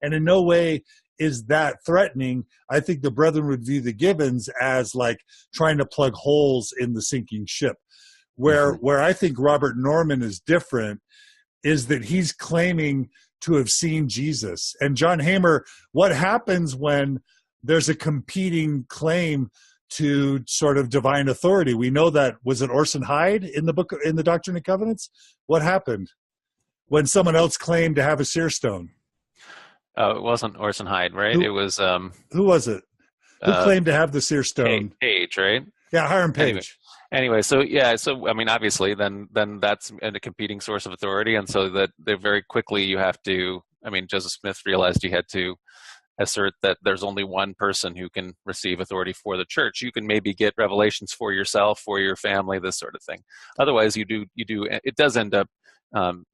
And in no way is that threatening. I think the brethren would view the Givens as like trying to plug holes in the sinking ship. Where I think Robert Norman is different is that he's claiming to have seen Jesus. And John Hamer, what happens when there's a competing claim to sort of divine authority? We know that, was it Orson Hyde in the Doctrine and Covenants? What happened when someone else claimed to have a seer stone? It wasn't Orson Hyde, right? Who- It was Who was it? Who claimed to have the seer stone? Page, right? Yeah, Hiram Page. Anyway, so I mean, obviously, then that's a competing source of authority, and so that they very quickly you have to. I mean, Joseph Smith realized he had to assert that there's only one person who can receive authority for the church. You can maybe get revelations for yourself, for your family, this sort of thing. Otherwise, it does end up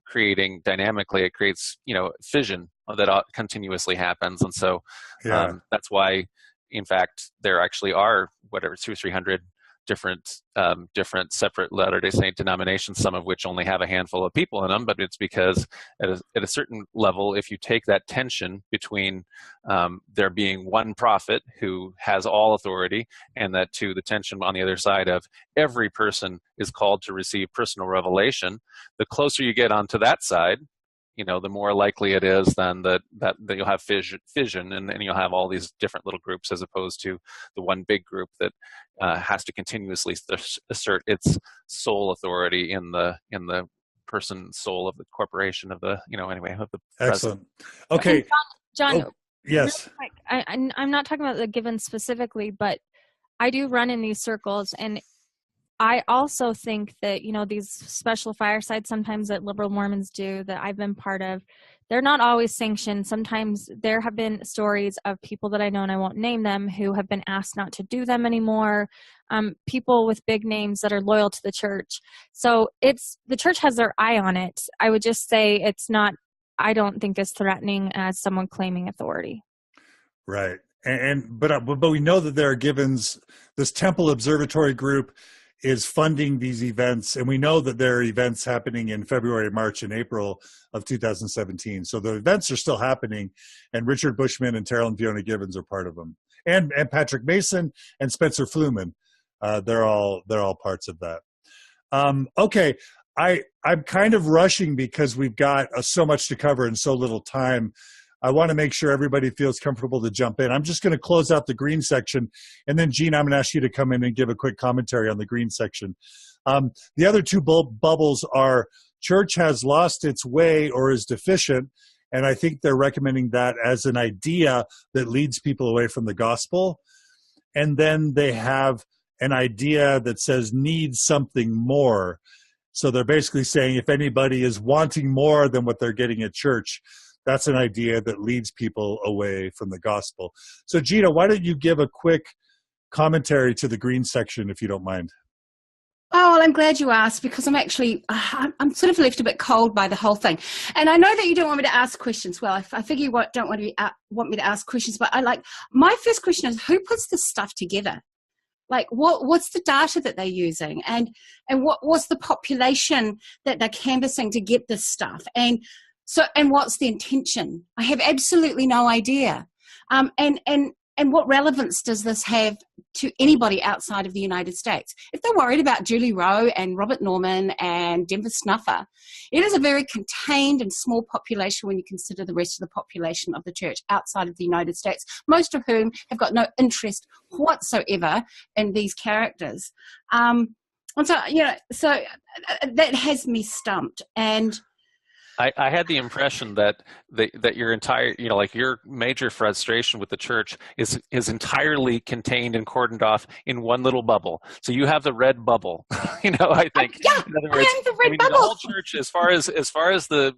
creating dynamically. It creates fission that continuously happens, and so that's why, in fact, there actually are 200 or 300 different separate Latter-day Saint denominations, some of which only have a handful of people in them, but it's because at a certain level, if you take that tension between there being one prophet who has all authority, and that to the tension on the other side of every person is called to receive personal revelation, the closer you get onto that side, the more likely it is then that you'll have fission, and you'll have all these different little groups, as opposed to the one big group that has to continuously assert its sole authority in the person soul of the corporation of the of the Excellent. president. Okay, John. Yes. I'm not talking about the given specifically, but I do run in these circles, and I also think that, these special firesides sometimes that liberal Mormons do that I've been part of, they're not always sanctioned. Sometimes there have been stories of people that I know, and I won't name them, who have been asked not to do them anymore. People with big names that are loyal to the church. So the church has their eye on it. I would just say I don't think as threatening as someone claiming authority. Right. But we know that there are givens. This Temple Observatory group is funding these events, and we know that there are events happening in February, March, and April of 2017. So the events are still happening, and Richard Bushman and Terrell and Fiona Givens are part of them, and Patrick Mason and Spencer Fluman. They're all parts of that. Okay, I'm kind of rushing because we've got so much to cover in so little time. I want to make sure everybody feels comfortable to jump in. I'm just going to close out the green section, and then, Gene, I'm going to ask you to come in and give a quick commentary on the green section. The other two bubbles are church has lost its way or is deficient, and I think they're recommending that as an idea that leads people away from the gospel. And then they have an idea that says needs something more. So they're basically saying if anybody is wanting more than what they're getting at church, that's an idea that leads people away from the gospel. So, Gina, why don't you give a quick commentary to the green section, if you don't mind? Oh, well, I'm glad you asked, because I'm I'm sort of left a bit cold by the whole thing. And I know that you don't want me to ask questions. Well, I figure you don't want me to ask questions, but my first question is, who puts this stuff together? Like, what's the data that they're using, and what's the population that they're canvassing to get this stuff? And what's the intention? I have absolutely no idea. And what relevance does this have to anybody outside of the United States? If they're worried about Julie Rowe and Robert Norman and Denver Snuffer, it is a very contained and small population when you consider the rest of the population of the church outside of the United States, most of whom have got no interest whatsoever in these characters. And so that has me stumped. And I had the impression that your entire, your major frustration with the church is entirely contained and cordoned off in one little bubble. So you have the red bubble, I think. Yeah, in other words, I am the red bubble. The whole church, as far as the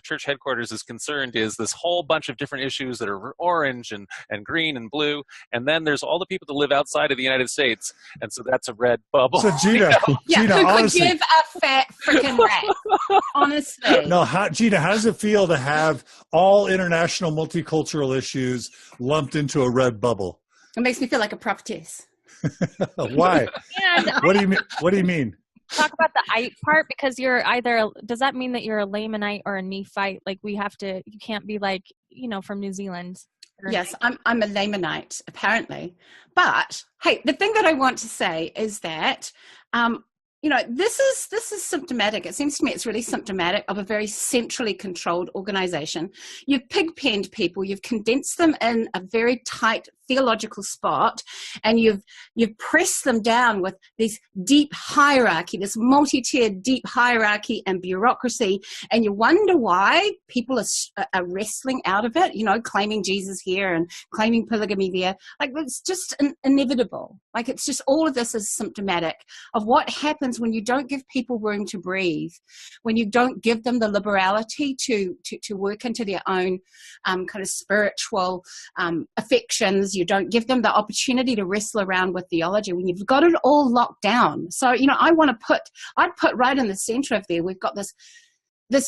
church headquarters is concerned, is this whole bunch of different issues that are orange and green and blue, and then there's all the people that live outside of the United States, and so that's a red bubble. So Gina, Gina, who honestly, could give a fat freaking rat? Honestly. No, Gina, how does it feel to have all international multicultural issues lumped into a red bubble? It makes me feel like a prophetess. Why? What do you mean? Talk about the "ite" part, because you're either. Does that mean that you're a Lamanite or a Nephite? Like you can't be like from New Zealand. Yes, I'm a Lamanite apparently. But hey, the thing that I want to say is that this is symptomatic. It seems to me it's really symptomatic of a very centrally controlled organization. You've pig-penned people, you've condensed them in a very tight theological spot, and you've pressed them down with this deep hierarchy, this multi-tiered deep hierarchy and bureaucracy, and you wonder why people are wrestling out of it, claiming Jesus here and claiming polygamy there. Like, it's just inevitable. Like, it's just, all of this is symptomatic of what happens when you don't give people room to breathe, when you don't give them the liberality to work into their own kind of spiritual affections. You don't give them the opportunity to wrestle around with theology when you've got it all locked down. So, I'd put right in the center of there, we've got this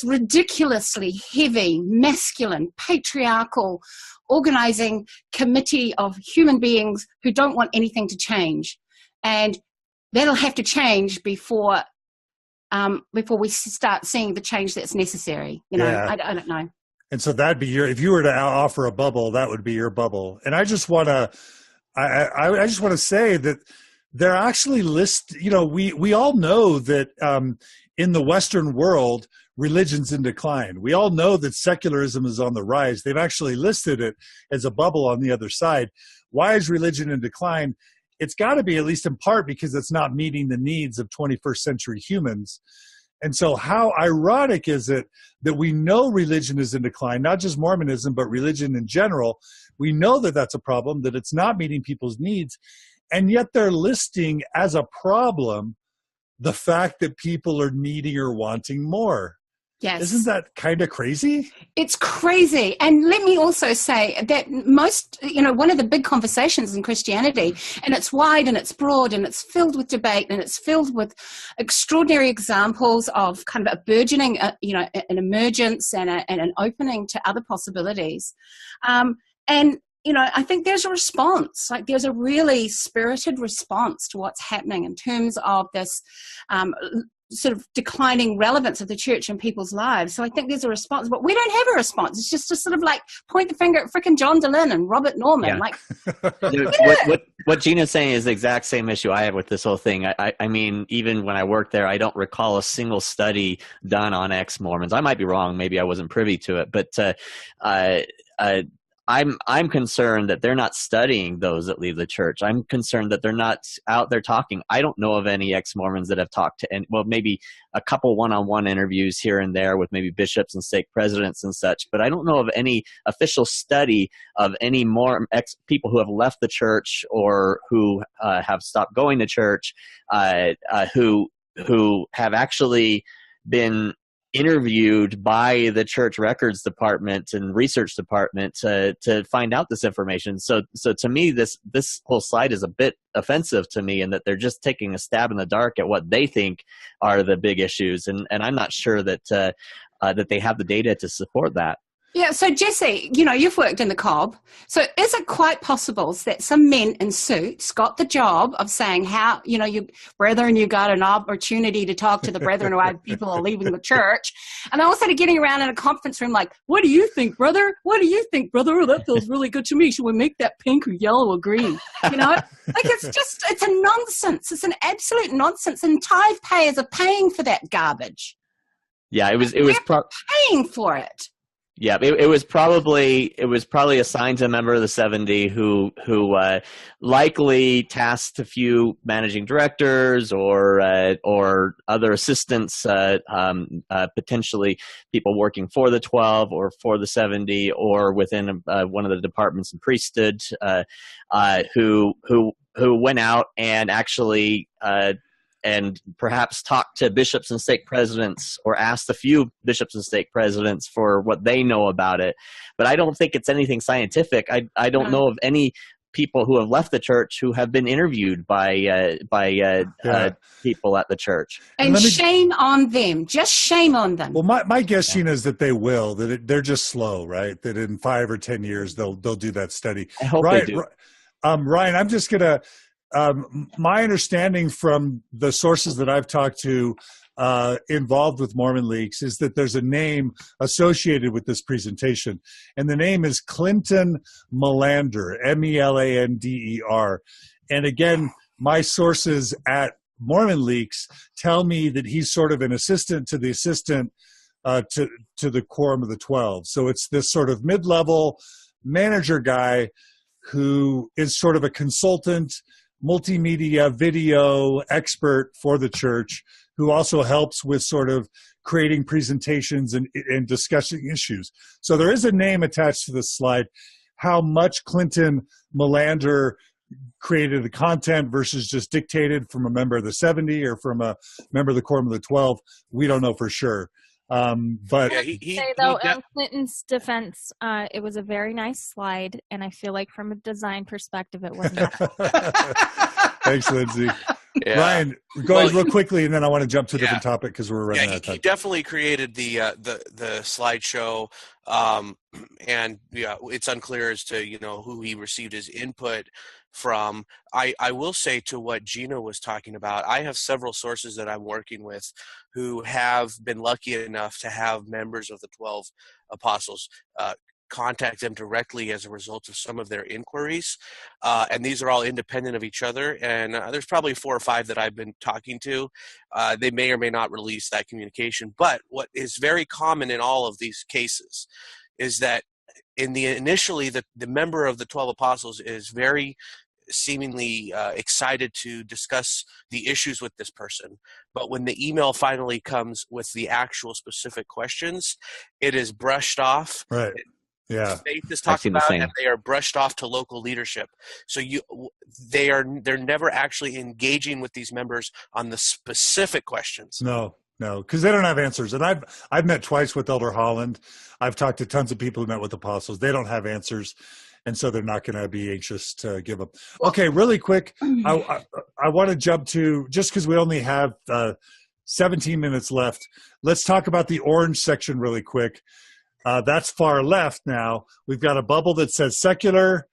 ridiculously heavy, masculine, patriarchal organizing committee of human beings who don't want anything to change. And that'll have to change before we start seeing the change that's necessary. I don't know. And so that'd be if you were to offer a bubble, that would be your bubble. And I just want to say that they're actually we all know that in the Western world, religion's in decline. We all know that secularism is on the rise. They've actually listed it as a bubble on the other side. Why is religion in decline? It's got to be, at least in part, because it's not meeting the needs of 21st century humans. And so how ironic is it that we know religion is in decline, not just Mormonism, but religion in general. We know that that's a problem, that it's not meeting people's needs. And yet they're listing as a problem the fact that people are needing or wanting more. Yes. Isn't that kind of crazy? It's crazy. And let me also say that one of the big conversations in Christianity, and it's wide and it's broad and it's filled with debate and it's filled with extraordinary examples of kind of a burgeoning, an emergence and an opening to other possibilities. I think there's a response, like there's a really spirited response to what's happening in terms of this sort of declining relevance of the church in people's lives. So I think there's a response, but we don't have a response. It's just to sort of like point the finger at frickin' John DeLynn and Robert Norman. Yeah. What Gina's saying is the exact same issue I have with this whole thing. I mean, even when I worked there, I don't recall a single study done on ex-Mormons. I might be wrong. Maybe I wasn't privy to it, but I'm concerned that they're not studying those that leave the church. I'm concerned that they're not out there talking. I don't know of any ex-Mormons that have talked to, maybe a couple one-on-one interviews here and there with maybe bishops and stake presidents and such, but I don't know of any official study of any more people who have left the church or who have stopped going to church, who have actually been interviewed by the church records department and research department to find out this information. So to me, this whole slide is a bit offensive to me, in that they're just taking a stab in the dark at what they think are the big issues, and I'm not sure that that they have the data to support that. Yeah, so Jesse, you've worked in the COB. So is it quite possible that some men in suits got the job of saying how, you brethren, you got an opportunity to talk to the brethren why people are leaving the church. And they're also getting around in a conference room like, what do you think, brother? What do you think, brother? Oh, that feels really good to me. Should we make that pink or yellow or green? Like it's a nonsense. It's an absolute nonsense. And tithe payers are paying for that garbage. Yeah, it was paying for it. Yeah, it was probably assigned to a member of the 70 who likely tasked a few managing directors or other assistants, potentially people working for the 12 or for the 70 or within one of the departments in priesthood, who went out and actually and perhaps talked to bishops and stake presidents, or asked a few bishops and stake presidents for what they know about it. But I don't think it's anything scientific. I don't know of any people who have left the church who have been interviewed by people at the church. And shame on them. Just shame on them. Well, my guess, Sheena, is that they will. They're just slow, right? That in 5 or 10 years they'll do that study. I hope they do. Ryan, I'm just gonna. My understanding from the sources that I've talked to involved with Mormon Leaks is that there's a name associated with this presentation, and the name is Clinton Melander, Melander. And again, my sources at Mormon leaks tell me that he's sort of an assistant to the assistant to the Quorum of the 12. So it's this sort of mid-level manager guy who is sort of a consultant, multimedia video expert for the church, who also helps with sort of creating presentations and discussing issues. So there is a name attached to this slide. How much Clinton Melander created the content versus just dictated from a member of the 70 or from a member of the Quorum of the 12, we don't know for sure. But Yeah, in Clinton's defense, it was a very nice slide, and I feel like from a design perspective, it was not. Thanks, Lindsay. Yeah. Ryan, go ahead real quickly, and then I want to jump to a different topic because we're running out of time. He definitely created the slideshow, and it's unclear as to who he received his input from. I will say, to what Gina was talking about, I have several sources that I'm working with who have been lucky enough to have members of the 12 apostles contact them directly as a result of some of their inquiries. And these are all independent of each other. And there's probably 4 or 5 that I've been talking to. They may or may not release that communication. But what is very common in all of these cases is that initially the member of the 12 apostles is very seemingly excited to discuss the issues with this person. But when the email finally comes with the actual specific questions, it is brushed off. Right. Yeah. Faith is talked about, and they are brushed off to local leadership. So they're never actually engaging with these members on the specific questions. No, because they don't have answers. And I've met twice with Elder Holland. I've talked to tons of people who met with apostles. They don't have answers, and so they're not going to be anxious to give them. Okay, really quick, I want to jump to, just because we only have 17 minutes left, let's talk about the orange section really quick. That's far left now. We've got a bubble that says secular.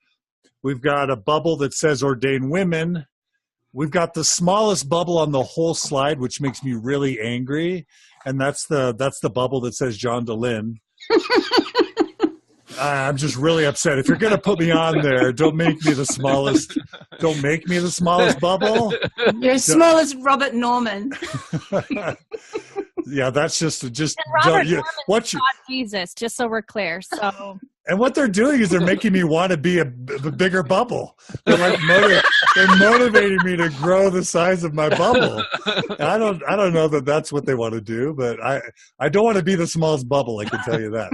We've got a bubble that says ordained women. We've got the smallest bubble on the whole slide, which makes me really angry. And that's the bubble that says John DeLynn. I'm just really upset. If you're going to put me on there, don't make me the smallest. Don't make me the smallest bubble. You're as small as Robert Norman. Yeah, that's just and Robert Norman is not Jesus, just so we're clear. So. And what they're doing is they're making me want to be a bigger bubble. They're like they're motivating me to grow the size of my bubble. I don't know that that's what they want to do, but I don't want to be the smallest bubble. I can tell you that.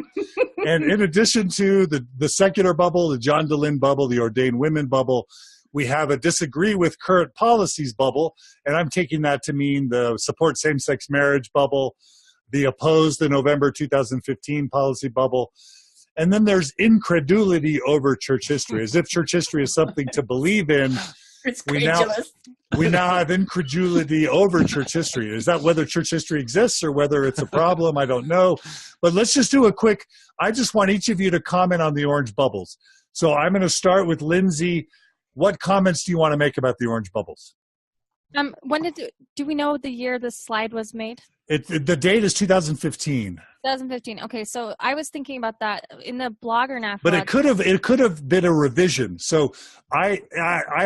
And in addition to the secular bubble, the John DeLynn bubble, the ordained women bubble, we have a disagree with current policies bubble, and I'm taking that to mean the support same-sex marriage bubble, the oppose the November 2015 policy bubble, and then there's incredulity over church history, as if church history is something to believe in. It's we now have incredulity over church history. Is that whether church history exists or whether it's a problem? I don't know. But let's just do a quick, I just want each of you to comment on the orange bubbles. So I'm going to start with Lindsay. What comments do you want to make about the orange bubbles? When do we know the year the slide was made? The date is 2015. 2015. Okay, so I was thinking about that in the Blogger Now. But it could have been a revision. So I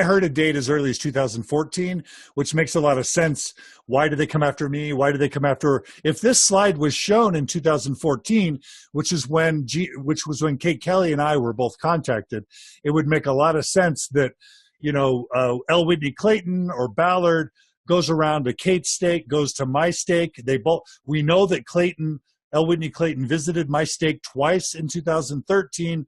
heard a date as early as 2014, which makes a lot of sense. Why did they come after me? Why did they come after? If this slide was shown in 2014, which was when Kate Kelly and I were both contacted, it would make a lot of sense that L. Whitney Clayton or Ballard goes around to Kate's stake, goes to my stake. We know that L. Whitney Clayton visited my stake twice in 2013.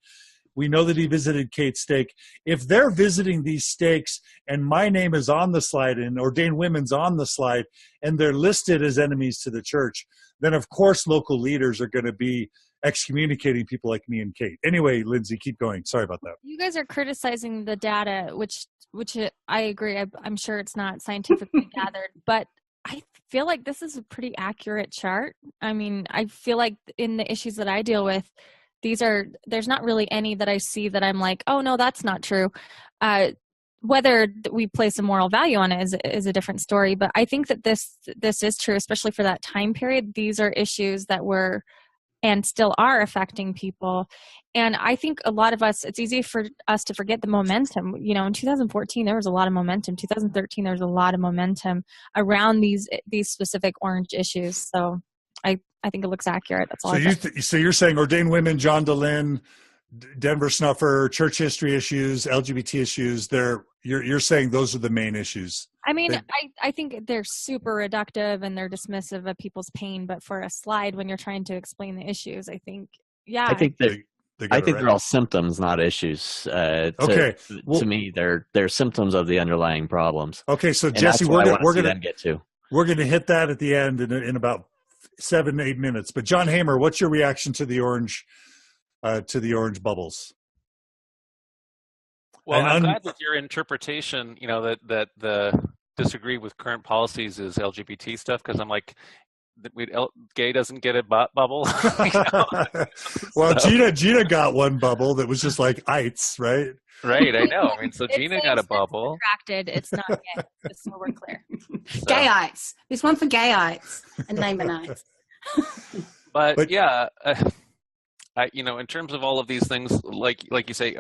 We know that he visited Kate's stake. If they're visiting these stakes and my name is on the slide and ordained women's on the slide and they're listed as enemies to the church, then of course local leaders are going to be excommunicating people like me and Kate. Anyway, Lindsay, keep going. Sorry about that. You guys are criticizing the data, which I agree. I'm sure it's not scientifically gathered, but I feel like this is a pretty accurate chart. I mean, I feel like in the issues that I deal with, there's not really any that I see that I'm like, oh no, that's not true. Whether we place a moral value on it is a different story, but I think that this is true, especially for that time period. These are issues that were and still are affecting people. And I think a lot of us, it's easy for us to forget the momentum. You know, in 2014, there was a lot of momentum. 2013, there was a lot of momentum around these specific orange issues. So I think it looks accurate. That's all. So you're saying ordained women, John DeLynn, Denver Snuffer, church history issues, LGBT issues. You're saying those are the main issues. I mean, I think they're super reductive and they're dismissive of people's pain. But for a slide, when you're trying to explain the issues, I think, yeah. I think they're all symptoms, not issues. To me, they're symptoms of the underlying problems. Okay, so and Jesse, we're going to hit that at the end in about 7-8 minutes. But John Hamer, what's your reaction to the orange bubbles? Well, I'm glad that your interpretation, you know, that the disagree with current policies is LGBT stuff, because I'm like, gay doesn't get a bubble. Well, so. Gina got one bubble that was just like ites, right? Right, I know. I mean, so Gina got a bubble. Contracted. It's not gay. Just so we're clear. So. Gayites. There's one for gayites and Naamanites. But yeah. You know, in terms of all of these things, like you say,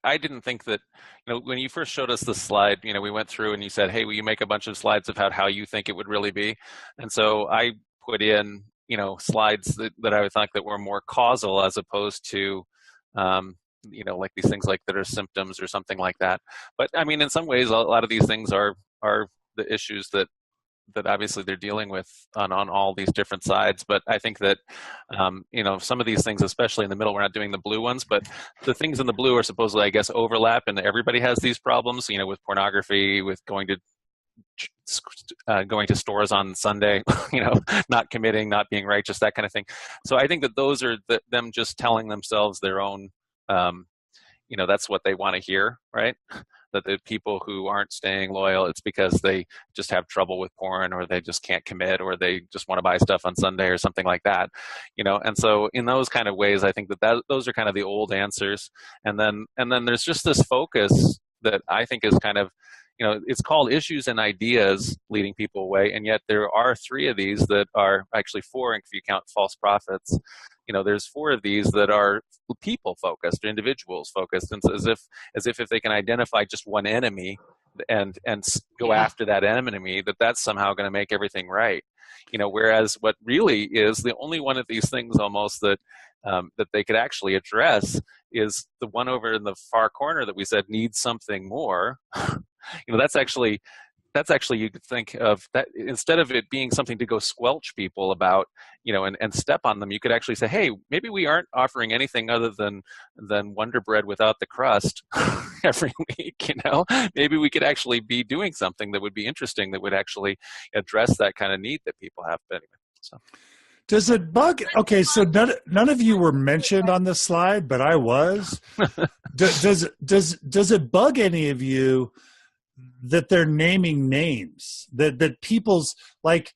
I didn't think that, you know, when you first showed us the slide, you know, we went through and you said, hey, will you make a bunch of slides about how you think it would really be? And so I put in, you know, slides that I would think that were more causal as opposed to, you know, like these things like that are symptoms or something like that. But I mean, in some ways, a lot of these things are the issues that obviously they're dealing with on all these different sides. But I think that, you know, some of these things, especially in the middle, we're not doing the blue ones, but the things in the blue are supposedly, I guess, overlap, and everybody has these problems, you know, with pornography, with going to stores on Sunday, you know, not committing, not being righteous, that kind of thing. So I think that those are them just telling themselves their own, you know, that's what they want to hear, right? That the people who aren't staying loyal, it's because they just have trouble with porn, or they just can't commit, or they just want to buy stuff on Sunday or something like that, you know. And so in those kind of ways, I think that those are kind of the old answers. And then there's just this focus that I think is kind of, you know, it's called issues and ideas leading people away, and yet there are 3 of these that are actually 4 if you count false prophets. You know, there's 4 of these that are people focused, individuals focused, and as if they can identify just one enemy and go after that enemy, that's somehow going to make everything right. You know, whereas what really is the only one of these things almost that they could actually address is the one over in the far corner that we said needs something more. You know, that's actually you could think of that, instead of it being something to go squelch people about, you know, and step on them, you could actually say, hey, maybe we aren't offering anything other than Wonder Bread without the crust every week, you know. Maybe we could actually be doing something that would be interesting, that would actually address that kind of need that people have. But anyway, so. Does it bug? Okay, so none of you were mentioned on this slide, but I was. Does it bug any of you that they're naming names, that people's, like,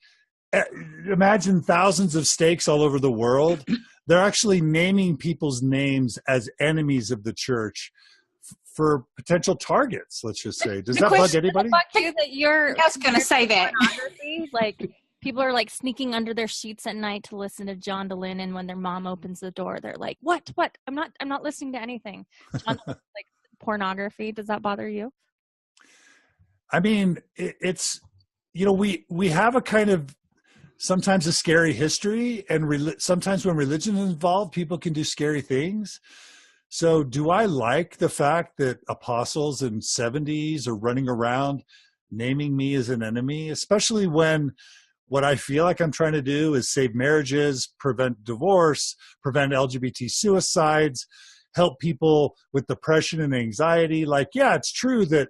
imagine thousands of stakes all over the world. They're actually naming people's names as enemies of the church for potential targets, let's just say. Does that bug anybody? Bug you that you're, I was going to say that. Like, people are like sneaking under their sheets at night to listen to John DeLynn, and when their mom opens the door, they're like, what? I'm not listening to anything. John, like, pornography, does that bother you? I mean, it's, you know, we have a kind of sometimes a scary history, and sometimes when religion is involved, people can do scary things. So do I like the fact that apostles in 70s are running around naming me as an enemy, especially when what I feel like I'm trying to do is save marriages, prevent divorce, prevent LGBT suicides, help people with depression and anxiety? Like, yeah, it's true that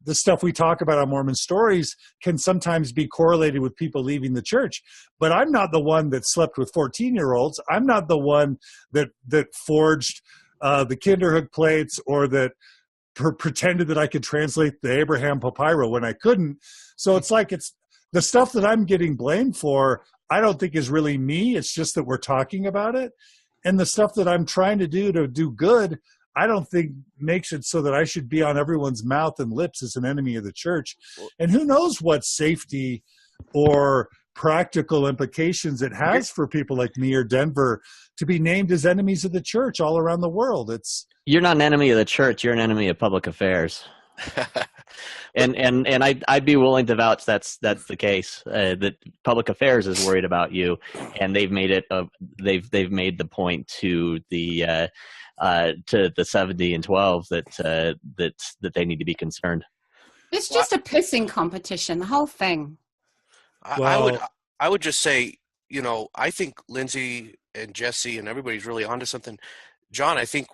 the stuff we talk about on Mormon Stories can sometimes be correlated with people leaving the church. But I'm not the one that slept with 14-year-olds. I'm not the one that forged the Kinderhook plates, or that pretended that I could translate the Abraham Papyrus when I couldn't. So it's like, it's the stuff that I'm getting blamed for, I don't think is really me. It's just that we're talking about it. And the stuff that I'm trying to do good, I don't think makes it so that I should be on everyone's mouth and lips as an enemy of the church. And who knows what safety or practical implications it has for people like me or Denver to be named as enemies of the church all around the world. You're not an enemy of the church. You're an enemy of public affairs. And I'd be willing to vouch that's the case. That public affairs is worried about you, and they've made it. They've made the point to the 70 and 12 that they need to be concerned. It's just a pissing competition, the whole thing. I would just say, I think Lindsay and Jesse and everybody's really onto something. John, I think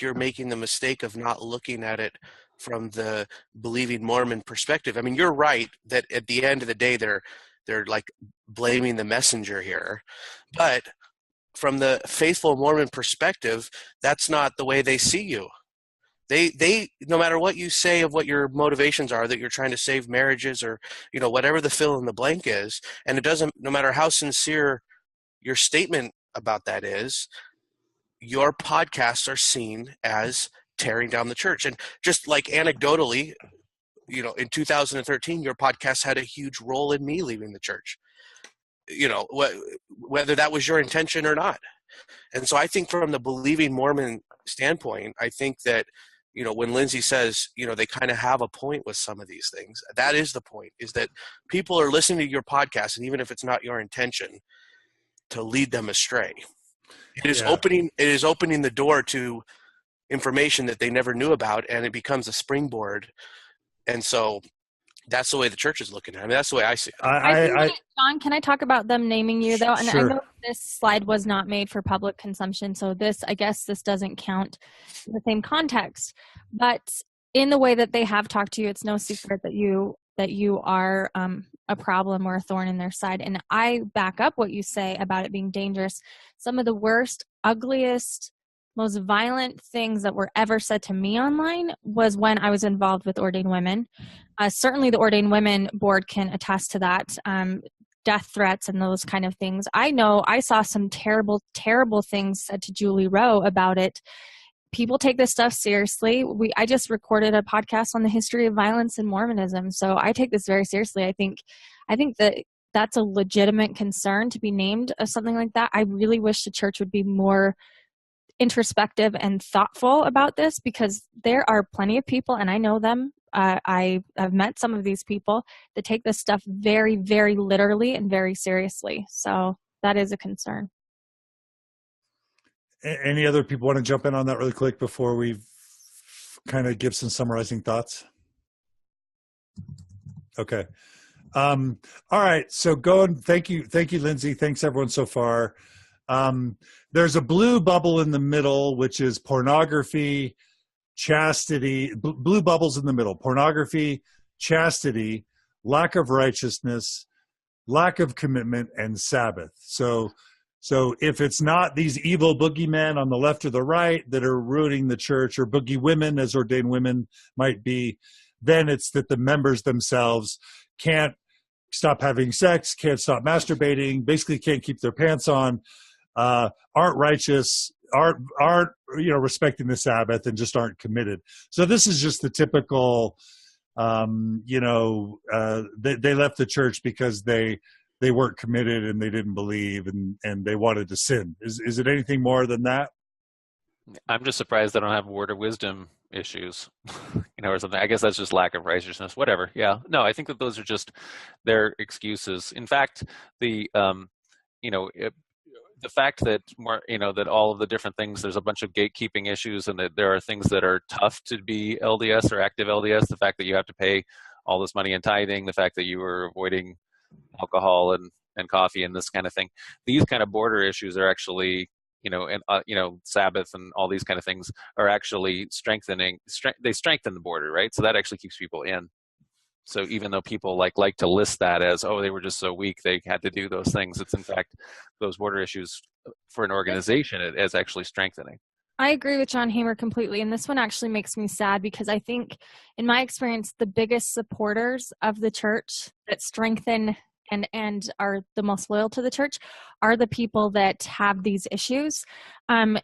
you're making the mistake of not looking at it from the believing Mormon perspective. I mean, you're right that at the end of the day, they're like blaming the messenger here, but from the faithful Mormon perspective, that's not the way they see you. They no matter what you say of what your motivations are, that you're trying to save marriages or whatever the fill in the blank is, and it doesn't, no matter how sincere your statement about that is, your podcasts are seen as tearing down the church. And just like anecdotally, in 2013, your podcast had a huge role in me leaving the church, whether that was your intention or not. And so I think from the believing Mormon standpoint, I think that, when Lindsay says, they kind of have a point with some of these things, that is the point, is that people are listening to your podcast, and even if it's not your intention, to lead them astray. It is opening the door to information that they never knew about, and it becomes a springboard. And so that's the way the church is looking at it. I mean, that's the way I see it. John, can I talk about them naming you, though? And sure. I know this slide was not made for public consumption, so I guess this doesn't count in the same context. But in the way that they have talked to you, it's no secret that you are a problem or a thorn in their side. And I back up what you say about it being dangerous. Some of the worst, ugliest, most violent things that were ever said to me online was when I was involved with Ordained Women. Certainly the Ordained Women board can attest to that. Death threats and those kind of things. I know I saw some terrible, terrible things said to Julie Rowe about it. People take this stuff seriously. I just recorded a podcast on the history of violence in Mormonism, so I take this very seriously. I think that that's a legitimate concern to be named as something like that. I really wish the church would be more introspective and thoughtful about this, because there are plenty of people, and I know them. I've met some of these people that take this stuff very, very literally and very seriously. So that is a concern. Any other people want to jump in on that really quick before we kind of give some summarizing thoughts? Okay. All right. So thank you, Lindsay. Thanks everyone so far. There's a blue bubble in the middle, which is pornography, chastity, blue bubbles in the middle, pornography, chastity, lack of righteousness, lack of commitment, and Sabbath. So if it's not these evil boogeymen on the left or the right that are ruining the church, or boogie women, as Ordained Women might be, then it's that the members themselves can't stop having sex, can't stop masturbating, basically can't keep their pants on, aren't righteous, aren't respecting the Sabbath, and just aren't committed. So this is just the typical, they left the church because they weren't committed and they didn't believe and they wanted to sin. Is it anything more than that? I'm just surprised they don't have word of wisdom issues, or something. I guess that's just lack of righteousness, whatever. Yeah. No, I think that those are just their excuses. In fact, the fact that that all of the different things, there's a bunch of gatekeeping issues, and that there are things that are tough to be LDS or active LDS, the fact that you have to pay all this money in tithing, the fact that you were avoiding alcohol and coffee and this kind of thing. These kind of border issues are actually, Sabbath and all these kind of things are actually they strengthen the border, right? So that actually keeps people in. So even though people like to list that as, oh, they were just so weak, they had to do those things, it's in fact those border issues for an organization, it is actually strengthening. I agree with John Hamer completely. And this one actually makes me sad, because I think in my experience, the biggest supporters of the church that strengthen and are the most loyal to the church are the people that have these issues.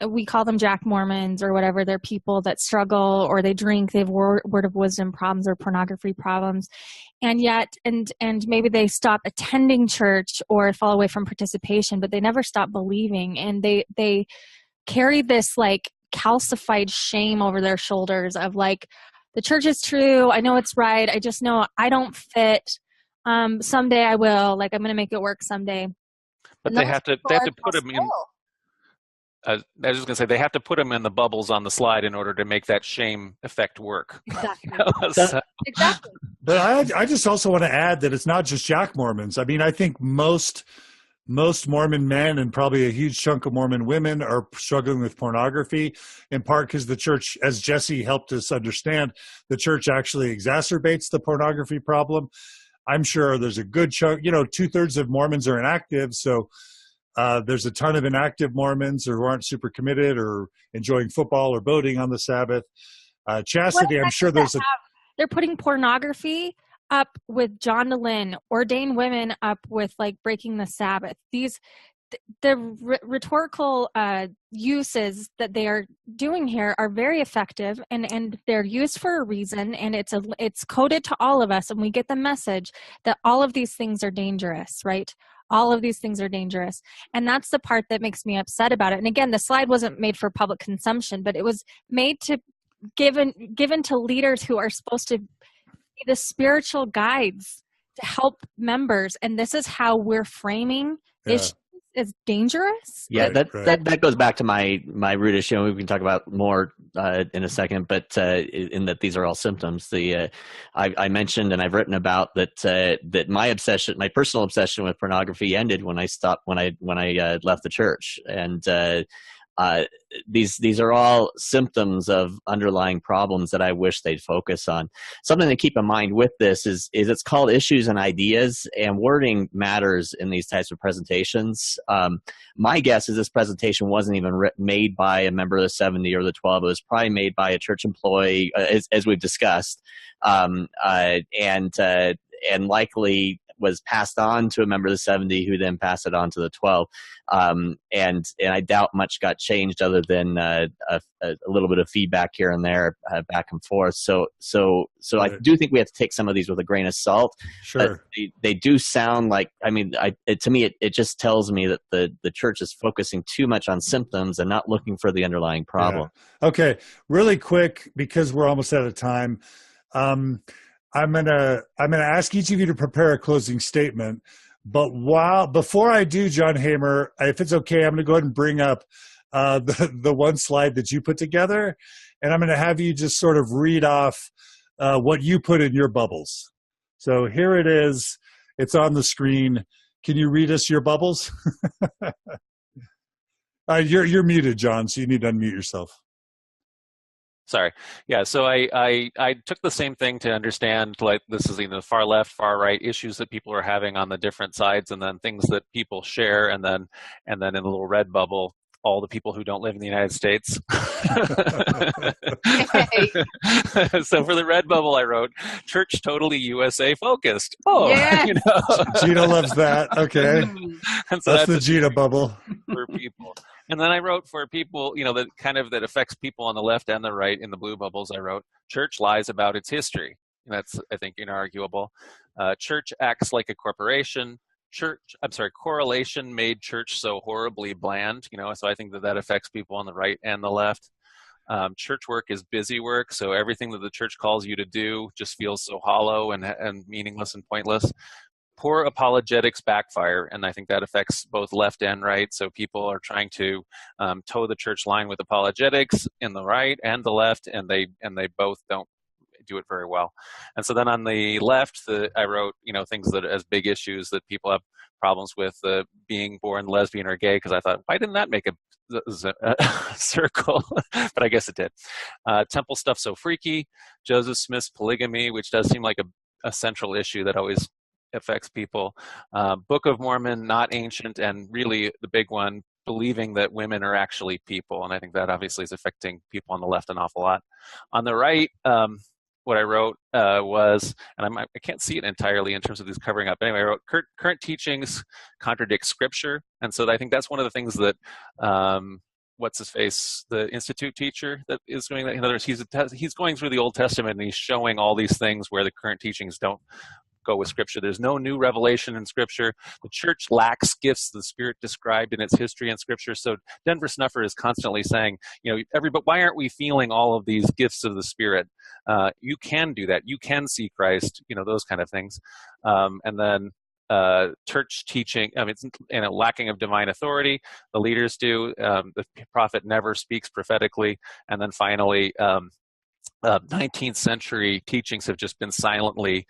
We call them Jack Mormons or whatever. They're people that struggle, or they drink, they have word of wisdom problems or pornography problems. And yet, and maybe they stop attending church or fall away from participation, but they never stop believing. And they carry this like calcified shame over their shoulders of like, the church is true, I know it's right, I just know I don't fit. Someday I will, like I'm going to make it work someday. But they have to put them in. I was just going to say, they have to put them in the bubbles on the slide in order to make that shame effect work. Exactly. Exactly. But I just also want to add that it's not just Jack Mormons. I mean, I think most Mormon men and probably a huge chunk of Mormon women are struggling with pornography, in part because the church, as Jesse helped us understand, the church actually exacerbates the pornography problem. I'm sure there's a good chunk, 2/3 of Mormons are inactive. So there's a ton of inactive Mormons who aren't super committed or enjoying football or boating on the Sabbath. Chastity, I'm sure there's they're putting pornography up with John DeLynn, ordained women up with like breaking the Sabbath. The rhetorical uses that they are doing here are very effective, and they're used for a reason, and it's coded to all of us, and we get the message that all of these things are dangerous, right? All of these things are dangerous. And that's the part that makes me upset about it. And again, the slide wasn't made for public consumption, but it was made to given to leaders who are supposed to be the spiritual guides to help members. And this is how we're framing issues as dangerous. Yeah, that goes back to my root issue. We can talk about more in a second, but in that these are all symptoms. I mentioned, and I've written about that my personal obsession with pornography ended when I left the church, and these are all symptoms of underlying problems that I wish they'd focus on. Something to keep in mind with this is it's called Issues and Ideas, and wording matters in these types of presentations. My guess is this presentation wasn't even made by a member of the 70 or the 12. It was probably made by a church employee, as we've discussed, and likely was passed on to a member of the 70 who then passed it on to the 12. And I doubt much got changed other than a little bit of feedback here and there, back and forth. So right. I do think we have to take some of these with a grain of salt. Sure. They do sound like, I mean, to me, it just tells me that the church is focusing too much on symptoms and not looking for the underlying problem. Yeah. Okay. Really quick, because we're almost out of time. I'm gonna ask each of you to prepare a closing statement. But before I do, John Hamer, if it's okay, I'm gonna go ahead and bring up the one slide that you put together, and I'm gonna have you just sort of read off what you put in your bubbles. So here it is. It's on the screen. Can you read us your bubbles? You're muted, John, so you need to unmute yourself. Sorry. Yeah, so I took the same thing to understand, like, this is either the far left, far right, issues that people are having on the different sides, and then things that people share, and then in a little red bubble, all the people who don't live in the United States. So for the red bubble, I wrote, church totally USA focused. Oh, yes. Gina loves that. Okay. And so that's the Gina bubble. For people. And then I wrote for people, that affects people on the left and the right. In the blue bubbles, I wrote, church lies about its history. And that's, I think, inarguable. Church acts like a corporation. Correlation made church so horribly bland. So I think that affects people on the right and the left. Church work is busy work. So everything that the church calls you to do just feels so hollow and meaningless and pointless. Poor apologetics backfire, and I think that affects both left and right. So people are trying to toe the church line with apologetics in the right and the left, and they both don't do it very well. And so then on the left, I wrote things that as big issues that people have problems with, being born lesbian or gay, because I thought, why didn't that make a circle? But I guess it did. Temple stuff so freaky. Joseph Smith's polygamy, which does seem like a central issue that always affects people. Book of Mormon, not ancient, and really the big one, believing that women are actually people. And I think that obviously is affecting people on the left an awful lot. On the right, what I wrote was, and I can't see it entirely in terms of these covering up. Anyway, I wrote current teachings contradict Scripture, and so I think that's one of the things that what's his face, the institute teacher that is doing that. In other words, he's going through the Old Testament and he's showing all these things where the current teachings don't go with Scripture. There's no new revelation in Scripture. The church lacks gifts of the Spirit described in its history in Scripture. So Denver Snuffer is constantly saying, but why aren't we feeling all of these gifts of the Spirit? You can do that. You can see Christ. Those kind of things. And then church teaching, it's a lacking of divine authority. The leaders do. The prophet never speaks prophetically. And then finally, 19th century teachings have just been silently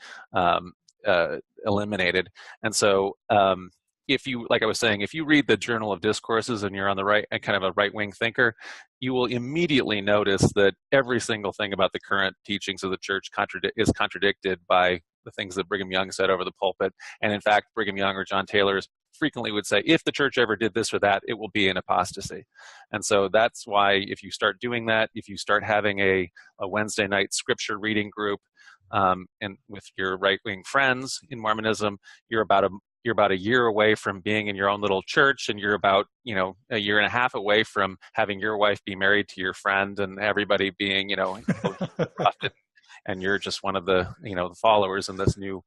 eliminated. And so if you, like I was saying, if you read the Journal of Discourses and you're on the right and kind of a right-wing thinker, you will immediately notice that every single thing about the current teachings of the church is contradicted by the things that Brigham Young said over the pulpit. And in fact, Brigham Young or John Taylor frequently would say, if the church ever did this or that, it will be an apostasy. And so that's why if you start doing that, if you start having a Wednesday night scripture reading group, and with your right-wing friends in Mormonism, you're about a year away from being in your own little church, and you're about a year and a half away from having your wife be married to your friend, and everybody being prophet, and you're just one of the the followers in this new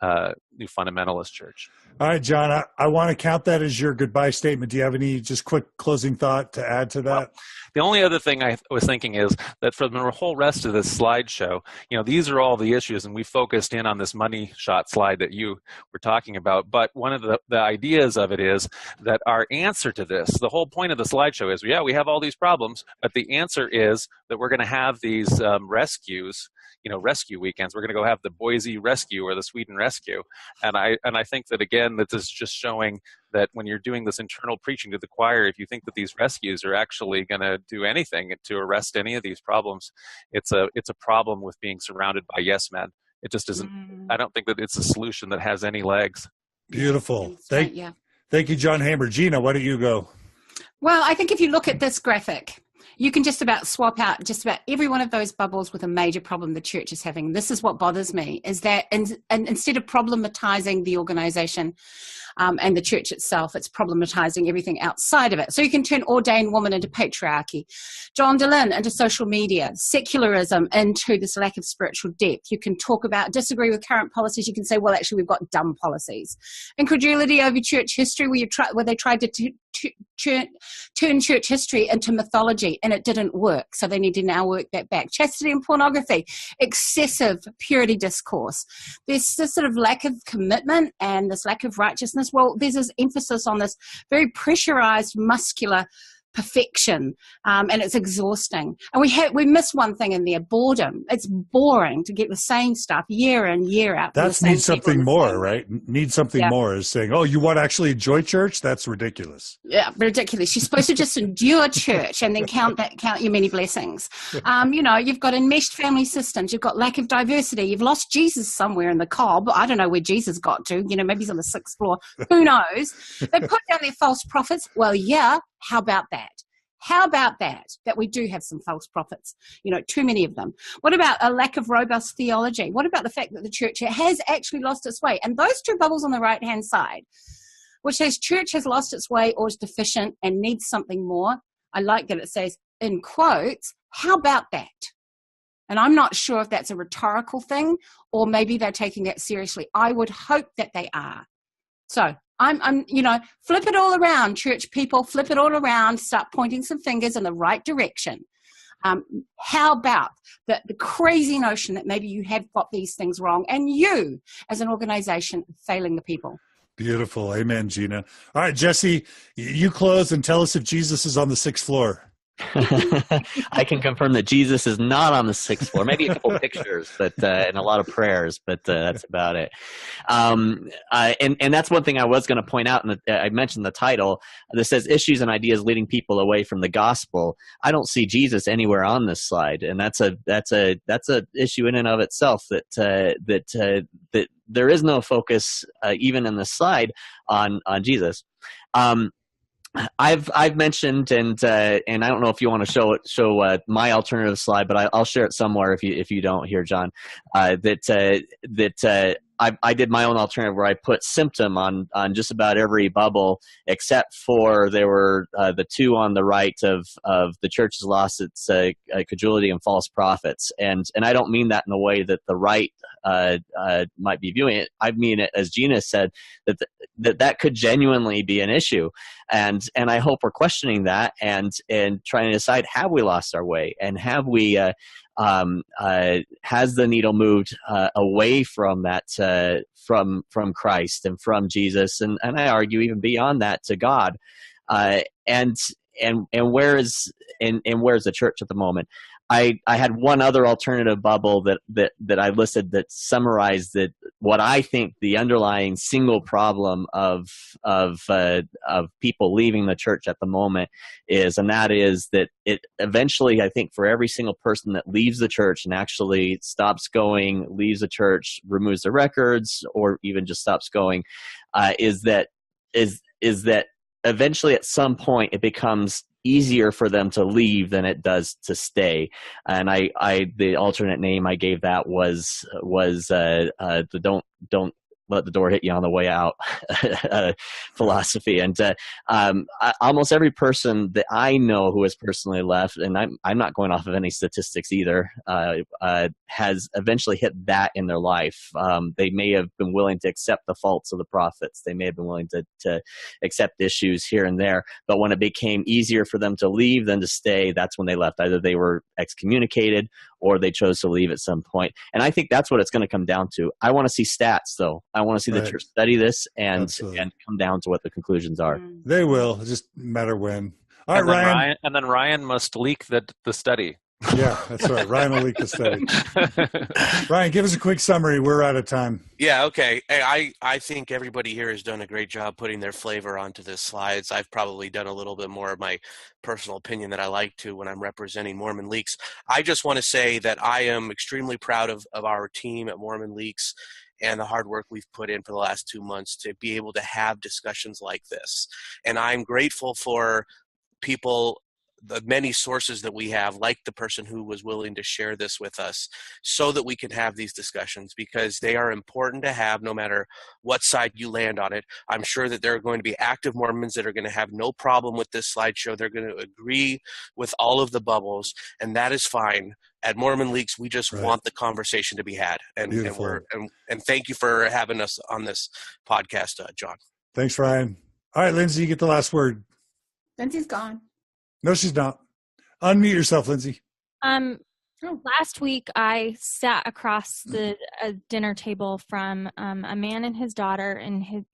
fundamentalist church. All right, John, I want to count that as your goodbye statement. Do you have any just quick closing thought to add to that? Well, the only other thing I was thinking is that for the whole rest of this slideshow, these are all the issues, and we focused in on this money shot slide that you were talking about. But one of the ideas of it is that our answer to this, the whole point of the slideshow is, we have all these problems, but the answer is that we're going to have these rescues, rescue weekends. We're going to go have the Boise Rescue or the Sweden Rescue. And I think that, again, that this is just showing that when you're doing this internal preaching to the choir, if you think that these rescues are actually going to do anything to arrest any of these problems, it's a problem with being surrounded by yes men. It just isn't. I don't think that it's a solution that has any legs. Beautiful. Thank you, John Hamer. Gina, why don't you go? Well, I think if you look at this graphic, you can just about swap out just about every one of those bubbles with a major problem the church is having. This is what bothers me, is that and instead of problematizing the organization and the church itself, it's problematizing everything outside of it. So you can turn ordained woman into patriarchy, John Dehlin into social media, secularism into this lack of spiritual depth. You can talk about, disagree with current policies. You can say, well, actually, we've got dumb policies. Incredulity over church history, where they tried to turn church history into mythology, and it didn't work. So they need to now work that back. Chastity and pornography, excessive purity discourse. There's this sort of lack of commitment and this lack of righteousness. Well, there's this emphasis on this very pressurized, muscular perfection, and it's exhausting. And we miss one thing in there: boredom. It's boring to get the same stuff year in, year out. That needs something more, right? Needs something more is saying, oh, you want to actually enjoy church? That's ridiculous. Yeah, ridiculous. You're supposed to just endure church and then count your many blessings. You've got enmeshed family systems. You've got lack of diversity. You've lost Jesus somewhere in the cob. I don't know where Jesus got to. Maybe he's on the 6th floor. Who knows? They put down their false prophets. Well, yeah. How about that? How about that we do have some false prophets, too many of them? What about a lack of robust theology? What about the fact that the church has actually lost its way? And those two bubbles on the right-hand side, which says church has lost its way or is deficient and needs something more. I like that it says, in quotes, how about that? And I'm not sure if that's a rhetorical thing or maybe they're taking that seriously. I would hope that they are. So I'm flip it all around, church people, flip it all around, start pointing some fingers in the right direction. How about the crazy notion that maybe you have got these things wrong and you, as an organization, failing the people? Beautiful. Amen, Gina. All right, Jesse, you close and tell us if Jesus is on the 6th floor. I can confirm that Jesus is not on the 6th floor. Maybe a couple pictures, but and a lot of prayers, but that's about it. And that's one thing I was going to point out. I mentioned the title that says "Issues and Ideas Leading People Away from the Gospel." I don't see Jesus anywhere on this slide, and that's a issue in and of itself. That there is no focus even in the slide on Jesus. I've mentioned, and I don't know if you want to show my alternative slide, but I'll share it somewhere if you don't here, John. I did my own alternative where I put symptom on just about every bubble except for there were the two on the right of the church has lost its credulity and false prophets, and I don't mean that in the way that the right might be viewing it. I mean it, as Gina said, that could genuinely be an issue, and I hope we're questioning that and trying to decide, have we lost our way, and have we has the needle moved away from that from Christ and from Jesus, and I argue even beyond that to God, and where is where's the church at the moment? I had one other alternative bubble that I listed that summarized that what I think the underlying single problem of people leaving the church at the moment is, and that is that it eventually, I think, for every single person that leaves the church and actually stops going, leaves the church, removes the records, or even just stops going, is that eventually at some point it becomes easier for them to leave than it does to stay. And the alternate name I gave that was the don't let the door hit you on the way out philosophy. And almost every person that I know who has personally left, and I'm not going off of any statistics either, has eventually hit that in their life. They may have been willing to accept the faults of the prophets. They may have been willing to accept issues here and there. But when it became easier for them to leave than to stay, that's when they left. Either they were excommunicated or they chose to leave at some point. And I think that's what it's going to come down to. I want to see stats, though. I want to see the church study this and come down to what the conclusions are. They will. It just matter when. All right, Ryan. And then Ryan must leak the study. Yeah, that's right. Ryan will leak the study. Ryan, give us a quick summary. We're out of time. Yeah, okay. I think everybody here has done a great job putting their flavor onto the slides. I've probably done a little bit more of my personal opinion that I like to when I'm representing Mormon Leaks. I just want to say that I am extremely proud of our team at Mormon Leaks and the hard work we've put in for the last 2 months to be able to have discussions like this. And I'm grateful for people, the many sources that we have, like the person who was willing to share this with us, so that we can have these discussions, because they are important to have no matter what side you land on it. I'm sure that there are going to be active Mormons that are going to have no problem with this slideshow. They're going to agree with all of the bubbles, and that is fine. At Mormon Leaks, we just want the conversation to be had. And thank you for having us on this podcast, John. Thanks, Ryan. All right, Lindsay, you get the last word. Lindsay's gone. No, she's not. Unmute yourself, Lindsay. Last week I sat across the dinner table from a man and his daughter, and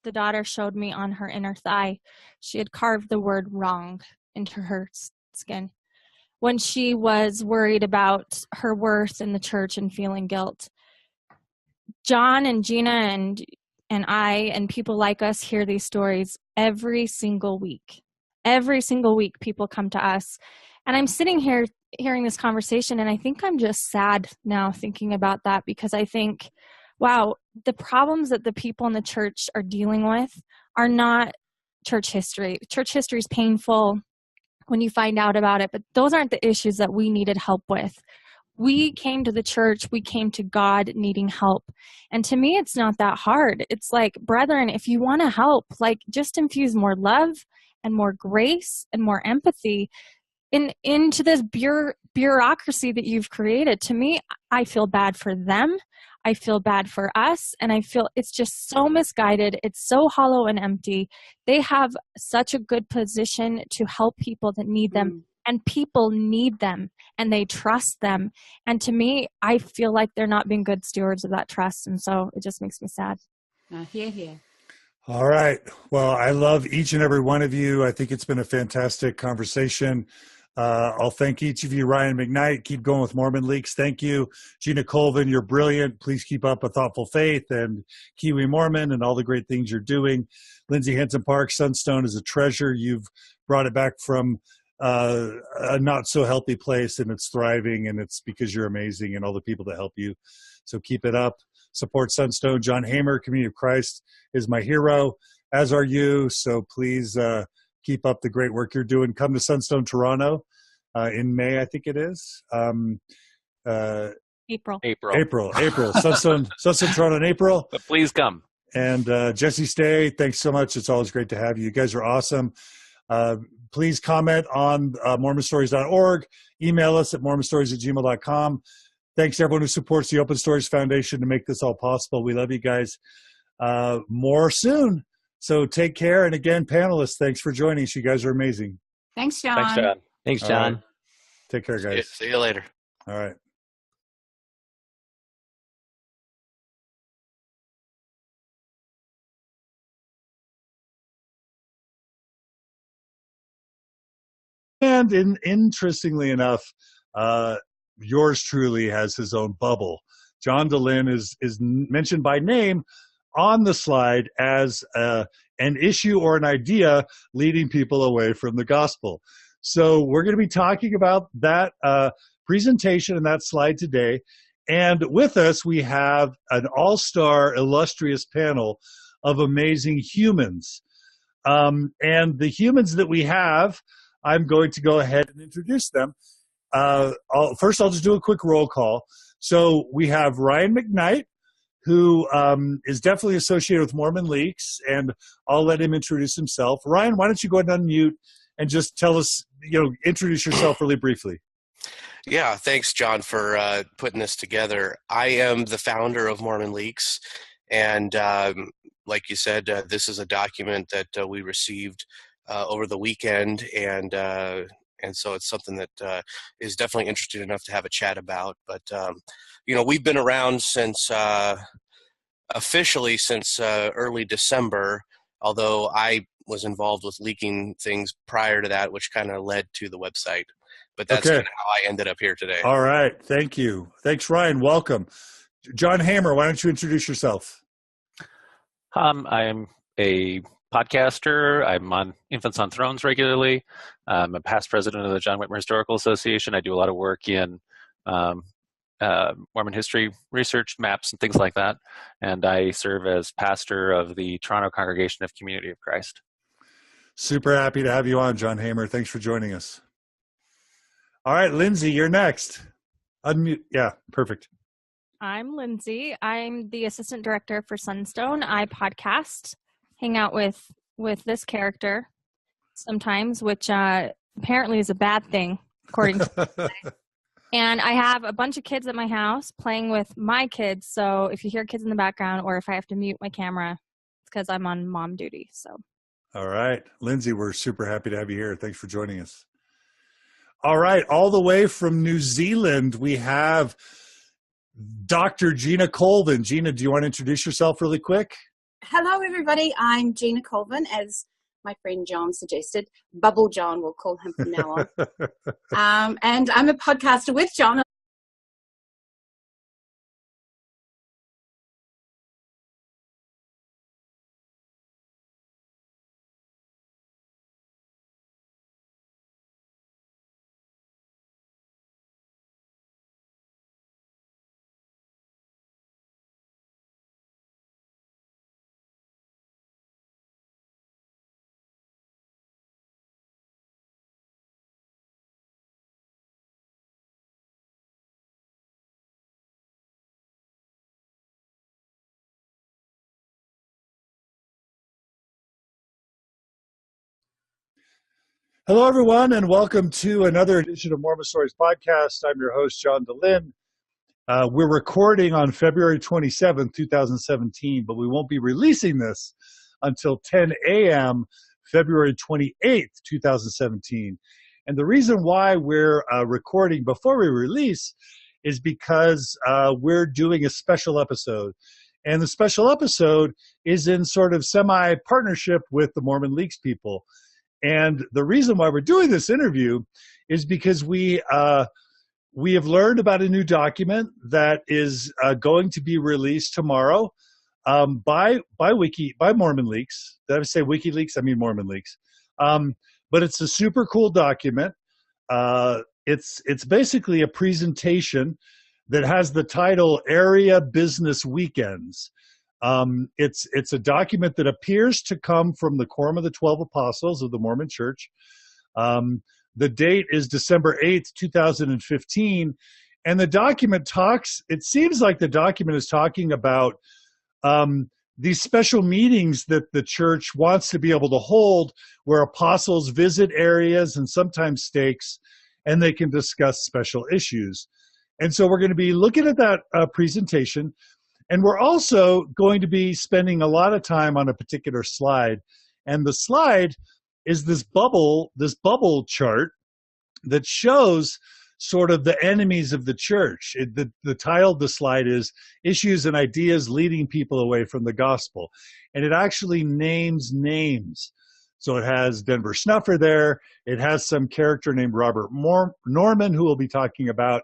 the daughter showed me on her inner thigh she had carved the word wrong into her skin when she was worried about her worth in the church and feeling guilt. John and Gina and I and people like us hear these stories every single week. Every single week people come to us, and I'm sitting here hearing this conversation, and I think I'm just sad now thinking about that, because I think, wow, the problems that the people in the church are dealing with are not church history. Church history is painful when you find out about it, but those aren't the issues that we needed help with. We came to the church, we came to God needing help. And to me, it's not that hard. It's like, brethren, if you want to help, like, just infuse more love and more grace and more empathy into this bureaucracy that you've created. To me, I feel bad for them. I feel bad for us. And I feel it's just so misguided. It's so hollow and empty. They have such a good position to help people that need them. And people need them, and they trust them. And to me, I feel like they're not being good stewards of that trust. And so it just makes me sad. Here. All right. Well, I love each and every one of you. I think it's been a fantastic conversation. I'll thank each of you. Ryan McKnight, keep going with Mormon Leaks. Thank you. Gina Colvin, you're brilliant. Please keep up a thoughtful faith, and Kiwi Mormon and all the great things you're doing. Lindsay Henson Park, Sunstone is a treasure. You've brought it back from a not so healthy place, and it's thriving, and it's because you're amazing and all the people that help you. So keep it up. Support Sunstone. John Hamer, Community of Christ, is my hero, as are you. So please Keep up the great work you're doing. Come to Sunstone, Toronto in May, I think it is. April. April. Sunstone, Toronto in April. But please come. And Jesse Stay, thanks so much. It's always great to have you. You guys are awesome. Please comment on mormonstories.org. Email us at mormonstories@gmail.com. Thanks to everyone who supports the Open Stories Foundation to make this all possible. We love you guys. More soon. So take care. And again, panelists, thanks for joining us. You guys are amazing. Thanks, John. Thanks, John. Thanks, All John. right. Take care, guys. See you later. All right. And interestingly enough, yours truly has his own bubble. John DeLynn is mentioned by name on the slide as an issue or an idea leading people away from the gospel. So we're going to be talking about that presentation and that slide today. And with us, we have an all-star illustrious panel of amazing humans. And the humans that we have, I'm going to go ahead and introduce them. First, I'll just do a quick roll call. So we have Ryan McKnight, who is definitely associated with Mormon Leaks, and I'll let him introduce himself. Ryan, why don't you go ahead and unmute and just tell us, introduce yourself really briefly. Yeah, thanks, John, for putting this together. I am the founder of Mormon Leaks, and like you said, this is a document that we received over the weekend, and so it's something that is definitely interesting enough to have a chat about. But we've been around since officially since early December, although I was involved with leaking things prior to that, which kind of led to the website. But that's kind of how I ended up here today. All right. Thank you. Thanks, Ryan. Welcome. John Hamer, why don't you introduce yourself? I'm a podcaster. I'm on Infants on Thrones regularly. I'm a past president of the John Whitmer Historical Association. I do a lot of work in Mormon history research, maps, and things like that. And I serve as pastor of the Toronto Congregation of Community of Christ. Super happy to have you on, John Hamer. Thanks for joining us. All right, Lindsay, you're next. Unmute. Yeah, perfect. I'm Lindsay. I'm the assistant director for Sunstone. I podcast, hang out with this character sometimes, which apparently is a bad thing, according to And I have a bunch of kids at my house playing with my kids. So if you hear kids in the background or if I have to mute my camera, it's because I'm on mom duty. So. All right. Lindsay, we're super happy to have you here. Thanks for joining us. All right. All the way from New Zealand, we have Dr. Gina Colvin. Gina, do you want to introduce yourself really quick? Hello, everybody. I'm Gina Colvin, as my friend John suggested. Bubble John, we'll call him from now on. And I'm a podcaster with John. Hello, everyone, and welcome to another edition of Mormon Stories Podcast. I'm your host, John DeLynn. We're recording on February 27th, 2017, but we won't be releasing this until 10 a.m., February 28th, 2017. And the reason why we're recording before we release is because we're doing a special episode. And the special episode is in sort of semi-partnership with the Mormon Leaks people. And the reason why we're doing this interview is because we have learned about a new document that is going to be released tomorrow by Mormon Leaks. Did I say WikiLeaks? I mean Mormon Leaks. But it's a super cool document. It's basically a presentation that has the title Area Business Weekends. It's a document that appears to come from the Quorum of the 12 Apostles of the Mormon Church. The date is December 8th, 2015. And the document it seems like the document is talking about these special meetings that the church wants to be able to hold where apostles visit areas and sometimes stakes, and they can discuss special issues. And so we're going to be looking at that presentation. And we're also going to be spending a lot of time on a particular slide. And the slide is this bubble chart that shows sort of the enemies of the church. The title of the slide is Issues and Ideas Leading People Away from the Gospel. And it actually names names. So it has Denver Snuffer there. It has some character named Robert Norman, who we'll be talking about.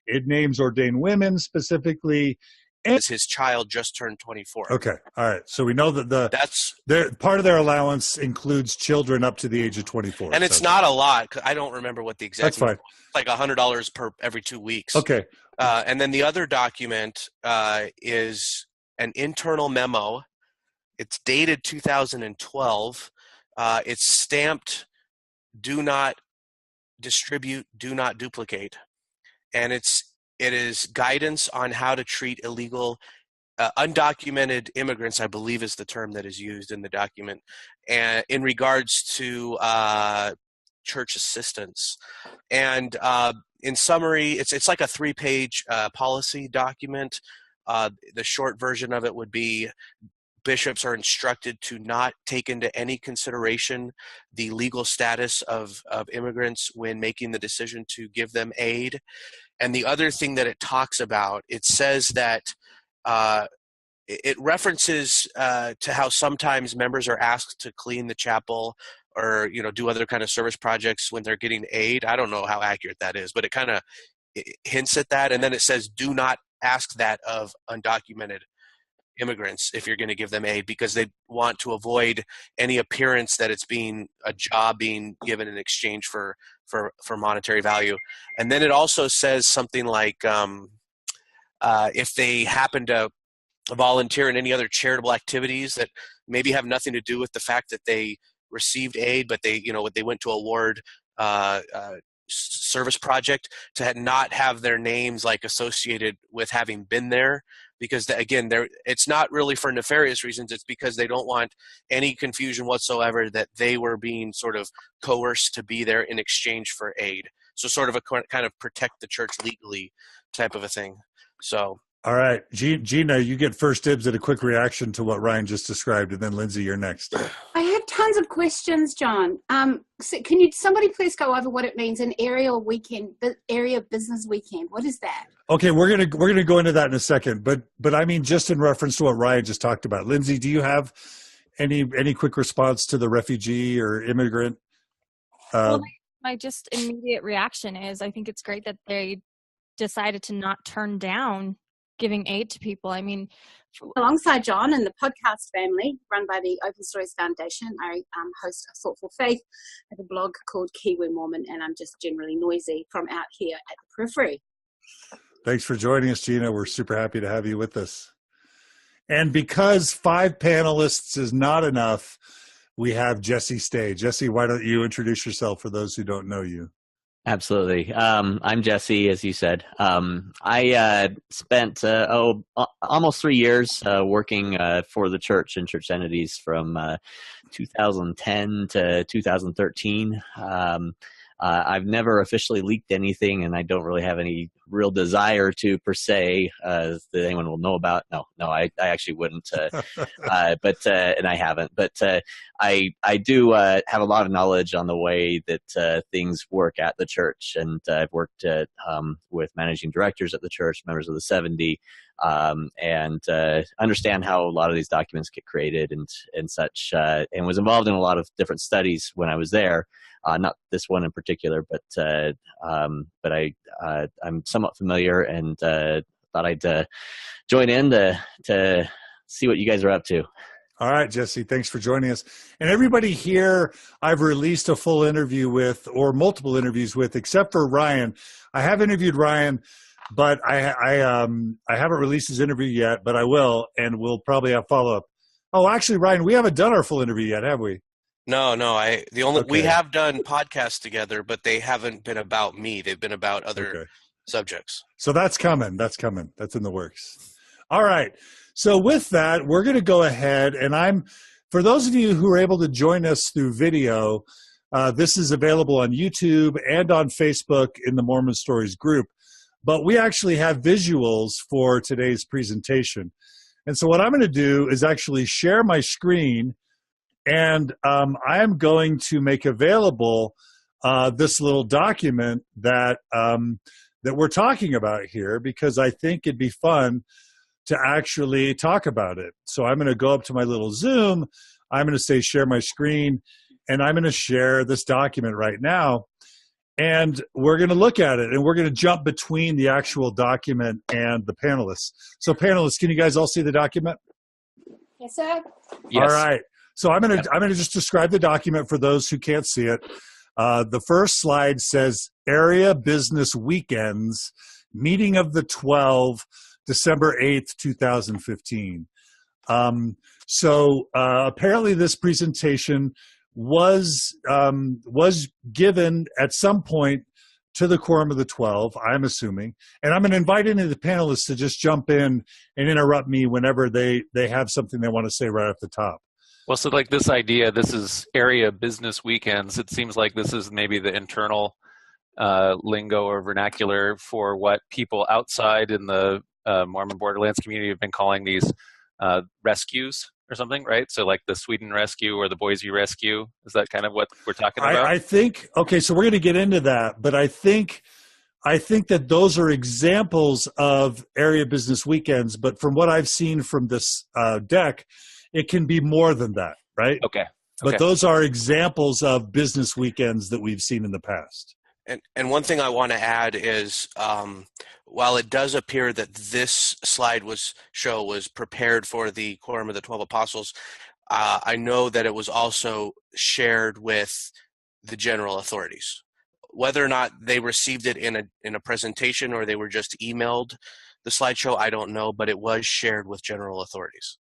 It names ordained women specifically. As his child just turned 24. Okay. All right. So we know that part of their allowance includes children up to the age of 24. And it's not a lot. I don't remember what the exact. That's fine. It's like $100 per every 2 weeks. Okay. And then the other document is an internal memo. It's dated 2012. It's stamped "Do not distribute, do not duplicate," and it is guidance on how to treat illegal, undocumented immigrants, I believe is the term that is used in the document, and in regards to church assistance. And in summary, it's like a 3-page policy document. The short version of it would be bishops are instructed to not take into any consideration the legal status of immigrants when making the decision to give them aid. And the other thing that it talks about, it says that it references to how sometimes members are asked to clean the chapel or do other kind of service projects when they're getting aid. I don't know how accurate that is, but it kind of hints at that. And then it says, do not ask that of undocumented immigrants if you're going to give them aid, because they want to avoid any appearance that it's being a job being given in exchange for monetary value. And then it also says something like if they happen to volunteer in any other charitable activities that maybe have nothing to do with the fact that they received aid, but they went to a ward service project, to not have their names like associated with having been there, because again, it's not really for nefarious reasons. It's because they don't want any confusion whatsoever that they were being sort of coerced to be there in exchange for aid. So sort of a kind of protect the church legally type of a thing. So. All right, Gina, you get first dibs at a quick reaction to what Ryan just described, and then Lindsay, you're next. I have tons of questions, John. So can somebody please go over what it means, an area business weekend? What is that? Okay, we're gonna go into that in a second, but I mean just in reference to what Ryan just talked about. Lindsay, do you have any quick response to the refugee or immigrant? Well, my just immediate reaction is I think it's great that they decided to not turn down giving aid to people. I mean, alongside John and the podcast family run by the Open Stories Foundation, I host A Thoughtful Faith at a blog called Kiwi Mormon, and I'm just generally noisy from out here at the periphery. Thanks for joining us, Gina. We're super happy to have you with us. And because 5 panelists is not enough, we have Jesse stay. Jesse, why don't you introduce yourself for those who don't know you? Absolutely. I'm Jesse, as you said. I spent almost 3 years working for the church and church entities from 2010 to 2013. I've never officially leaked anything, and I don't really have any real desire to, per se, that anyone will know about. No, I actually wouldn't. But and I haven't. But I do have a lot of knowledge on the way that things work at the church, and I've worked with managing directors at the church, members of the 70, and understand how a lot of these documents get created and such, and was involved in a lot of different studies when I was there. Not this one in particular, but I'm somewhat familiar, and thought I'd join in to see what you guys are up to. All right, Jesse, thanks for joining us. And everybody here, I've released a full interview with, or multiple interviews with, except for Ryan. I have interviewed Ryan but I haven't released his interview yet, but I will, and we'll probably have follow up. Oh, actually, Ryan, we haven't done our full interview yet, have we? No. We Okay. have done podcasts together, but they haven't been about me. They've been about other subjects. So that's coming. That's coming. That's in the works. All right. So with that, we're going to go ahead, and for those of you who are able to join us through video, this is available on YouTube and on Facebook in the Mormon Stories group. But we actually have visuals for today's presentation. And so what I'm going to do is actually share my screen, and I am going to make available this little document that we're talking about here, because I think it'd be fun to actually talk about it. So I'm going to go up to my little Zoom. I'm going to say share my screen, and I'm going to share this document right now. And we're going to look at it, and we're going to jump between the actual document and the panelists. So panelists, can you guys all see the document? Yes, sir. Yes. All right. So I'm going to just describe the document for those who can't see it. The first slide says Area Business Weekends, Meeting of the 12, December 8th, 2015. Apparently this presentation was given at some point to the Quorum of the 12, I'm assuming. And I'm going to invite any of the panelists to just jump in and interrupt me whenever they have something they want to say right off the top. Well, so like this idea, this is Area Business Weekends. It seems like this is maybe the internal lingo or vernacular for what people outside in the Mormon Borderlands community have been calling these rescues or something, right? So like the Sweden Rescue or the Boise Rescue. Is that kind of what we're talking about? I think, okay, so we're going to get into that, but I think that those are examples of Area Business Weekends, but from what I've seen from this deck, it can be more than that, right? Okay. But those are examples of business weekends that we've seen in the past. And one thing I want to add is, while it does appear that this slide was prepared for the Quorum of the 12 Apostles, I know that it was also shared with the general authorities. Whether or not they received it in a presentation or they were just emailed the slideshow, I don't know, but it was shared with general authorities.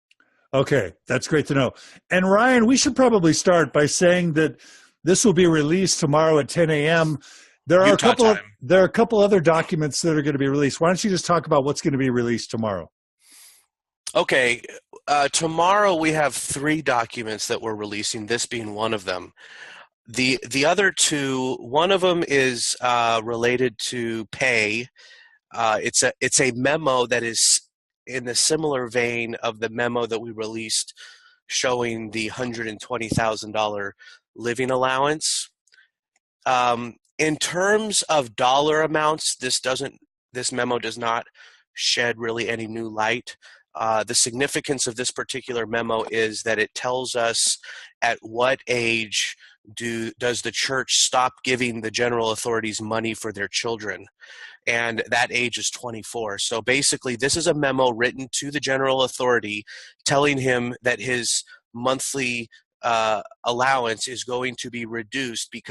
Okay, that's great to know. And Ryan, we should probably start by saying that this will be released tomorrow at 10 a.m. There are a couple other documents that are going to be released. Why don't you just talk about what's going to be released tomorrow? Okay, tomorrow we have 3 documents that we're releasing, this being one of them. The other 2, one of them is related to pay. It's a memo that is in the similar vein of the memo that we released showing the $120,000 living allowance. In terms of dollar amounts, this memo does not shed really any new light. The significance of this particular memo is that it tells us at what age does the church stop giving the general authorities money for their children. And that age is 24. So basically, this is a memo written to the general authority telling him that his monthly allowance is going to be reduced because